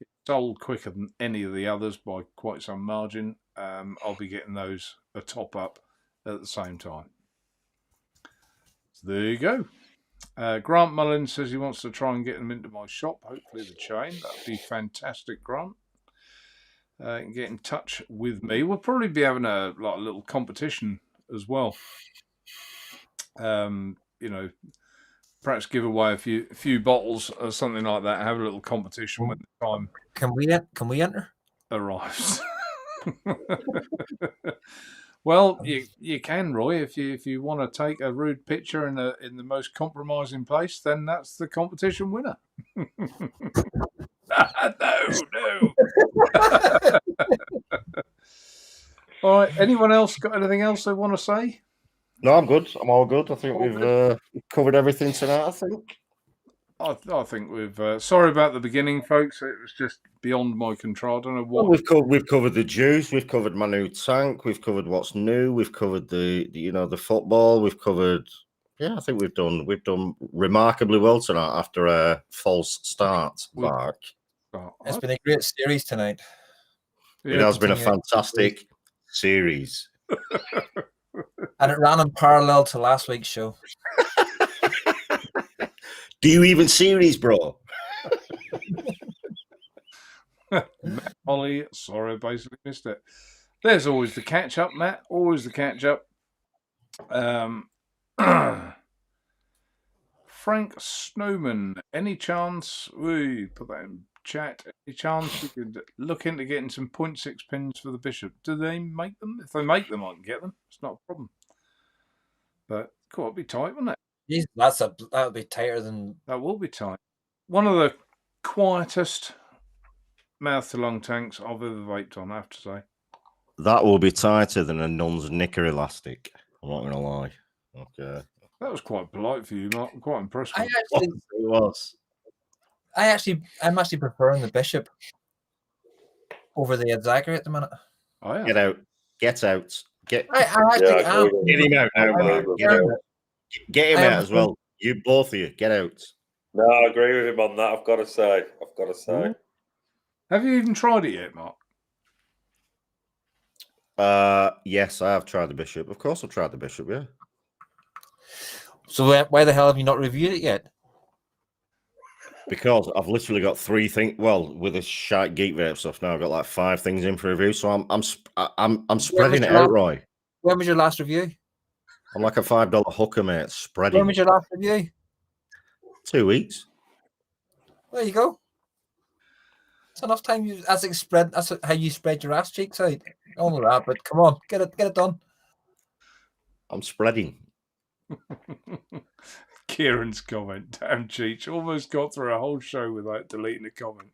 It's sold quicker than any of the others by quite some margin. I'll be getting those a top up at the same time. So there you go. Grant Mullins says he wants to try and get them into my shop. Hopefully the chain. That'd be fantastic, Grant. get in touch with me. We'll probably be having a little competition as well. Perhaps give away a few bottles or something like that. Have a little competition when the time Can we enter? arrives. Well, you can, Roy, if you want to take a rude picture in the most compromising place, then that's the competition winner. No. All right. Anyone else got anything else they want to say? No, I'm good. I'm all good. I think we've covered everything tonight. I think. I think we've. Sorry about the beginning, folks. It was just beyond my control. I don't know what. Well, we've covered the juice. We've covered my new tank. We've covered what's new. We've covered the football. We've covered. Yeah, I think we've done remarkably well tonight after a false start. Mark. It's been a great series tonight. It has been a fantastic series. And it ran in parallel to last week's show. Do you even series, bro? Matt Holly, sorry, I basically missed it. There's always the catch up, Matt. Always the catch up. Frank Snowman, any chance? We put that in chat. Any chance we could look into getting some 0.6 pins for the Bishop? Do they make them? If they make them, I can get them. It's not a problem. But cool, it'd be tight, wouldn't it? Jeez, that would be tighter than. That will be tight. One of the quietest mouth to lung tanks I've ever vaped on, I have to say. That will be tighter than a nun's knicker elastic. I'm not going to lie. Okay. That was quite polite for you, Mark. I'm quite impressed with It was. I'm actually preferring the Bishop over the Zachary at the minute. Oh, yeah. Get out. Get out. Get Get him out now, Mark. Get out. Get him out as well. You both of you. Get out. No, I agree with him on that. I've got to say. Ooh. Have you even tried it yet, Mark? Yes, I have tried the Bishop. Of course I've tried the Bishop, yeah. So why the hell have you not reviewed it yet? Because I've literally got 3 things. Well, with this shite Geek Vape stuff now, I've got like 5 things in for review. So I'm spreading it out, Roy. When was your last review? I'm like a $5 hooker, mate. Spreading. When was your last review? 2 weeks. There you go. It's enough time. That's how you spread your ass cheeks out. All of that, but come on, get it done. I'm spreading. Kieran's comment, damn Cheech, almost got through a whole show without deleting a comment.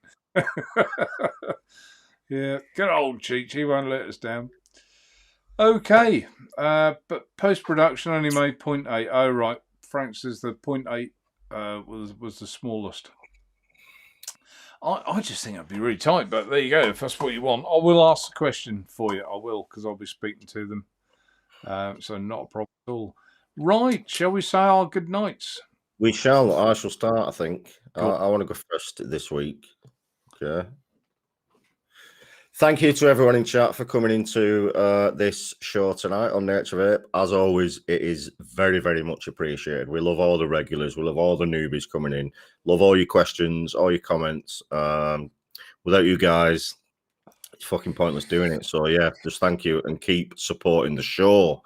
Yeah, good old Cheech, he won't let us down. Okay, but post-production only made 0.8. Oh, right, Frank says the 0.8 was the smallest. I just think it'd be really tight, but there you go. If that's what you want, I will ask the question for you. I will, because I'll be speaking to them. So not a problem at all. Right, shall we say our good nights? We shall. I shall start, I think. I want to go first this week. Okay. Thank you to everyone in chat for coming into this show tonight on Naturevape. As always, it is very, very much appreciated. We love all the regulars. We love all the newbies coming in. Love all your questions, all your comments. Without you guys, it's fucking pointless doing it. So, yeah, just thank you and keep supporting the show.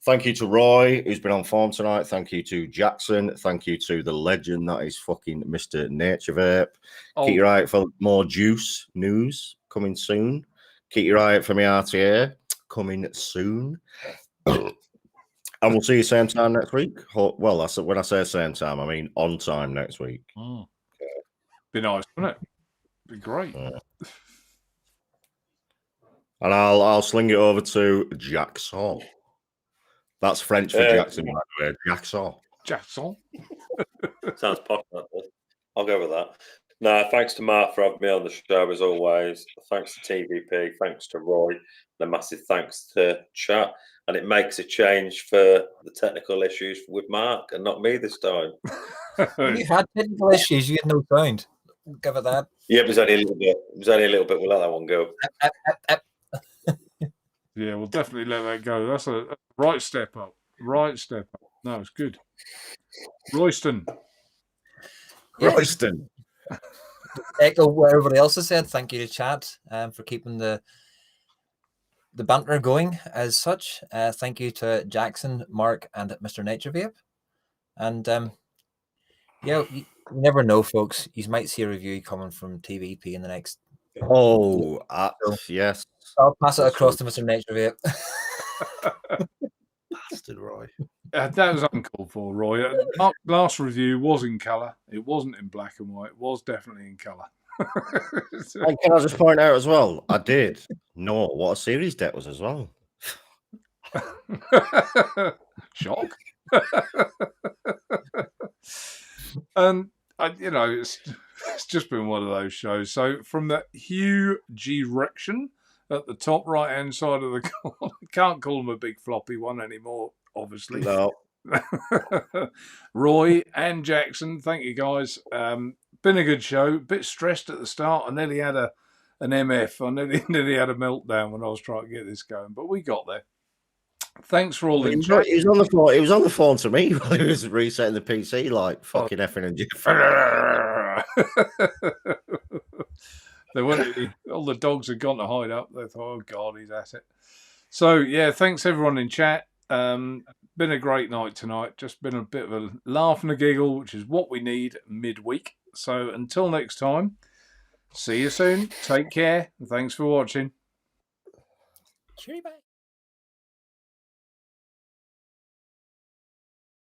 Thank you to Roy, who's been on form tonight. Thank you to Jackson. Thank you to the legend that is fucking Mr. Naturevape. Keep your eye out for more juice news coming soon. Keep your eye out for my RTA coming soon. And we'll see you same time next week. Well, that's when I say same time, I mean on time next week. Be nice, wouldn't it? Be great. And I'll sling it over to Jackson. That's French for Jackson, by the way. Jackson. Jackson. Sounds popular. I'll go with that. No, thanks to Mark for having me on the show as always. Thanks to TVP. Thanks to Roy. And a massive thanks to chat. And it makes a change for the technical issues with Mark and not me this time. You had technical issues. You had no sound. Give it that. Yeah, it was only a little bit. We'll let that one go. Yeah, we'll definitely let that go. That's a right step up. Right step up. No, it's good. Royston. Royston. echo what everybody else has said. Thank you to chat for keeping the banter going as such. Thank you to Jackson, Mark, and Mr. Naturevape. And yeah, you never know, folks. You might see a review coming from TVP in the next. Oh, yes. I'll pass it across to Mr. Naturevape. Bastard, Roy. That was uncalled for, Roy. Our last review was in colour. It wasn't in black and white. It was definitely in colour. And can I just point out as well, I did know what a series deck was as well. Shock. And it's just been one of those shows. So from the Hugh G Rection at the top right hand side of the corner, can't call him a big floppy one anymore, obviously. No. Roy and Jackson, thank you guys. Been a good show. Bit stressed at the start. I nearly had an MF. I nearly had a meltdown when I was trying to get this going, but we got there. Thanks for all the chat. He was on the phone. He was on the phone to me while he was resetting the PC, like fucking effing and jiffing. They went. All the dogs had gone to hide up. They thought, "Oh God, he's at it." So yeah, thanks everyone in chat. Been a great night tonight. Just been a bit of a laugh and a giggle, which is what we need midweek. So until next time, see you soon. Take care. And thanks for watching. Cheerio, bye.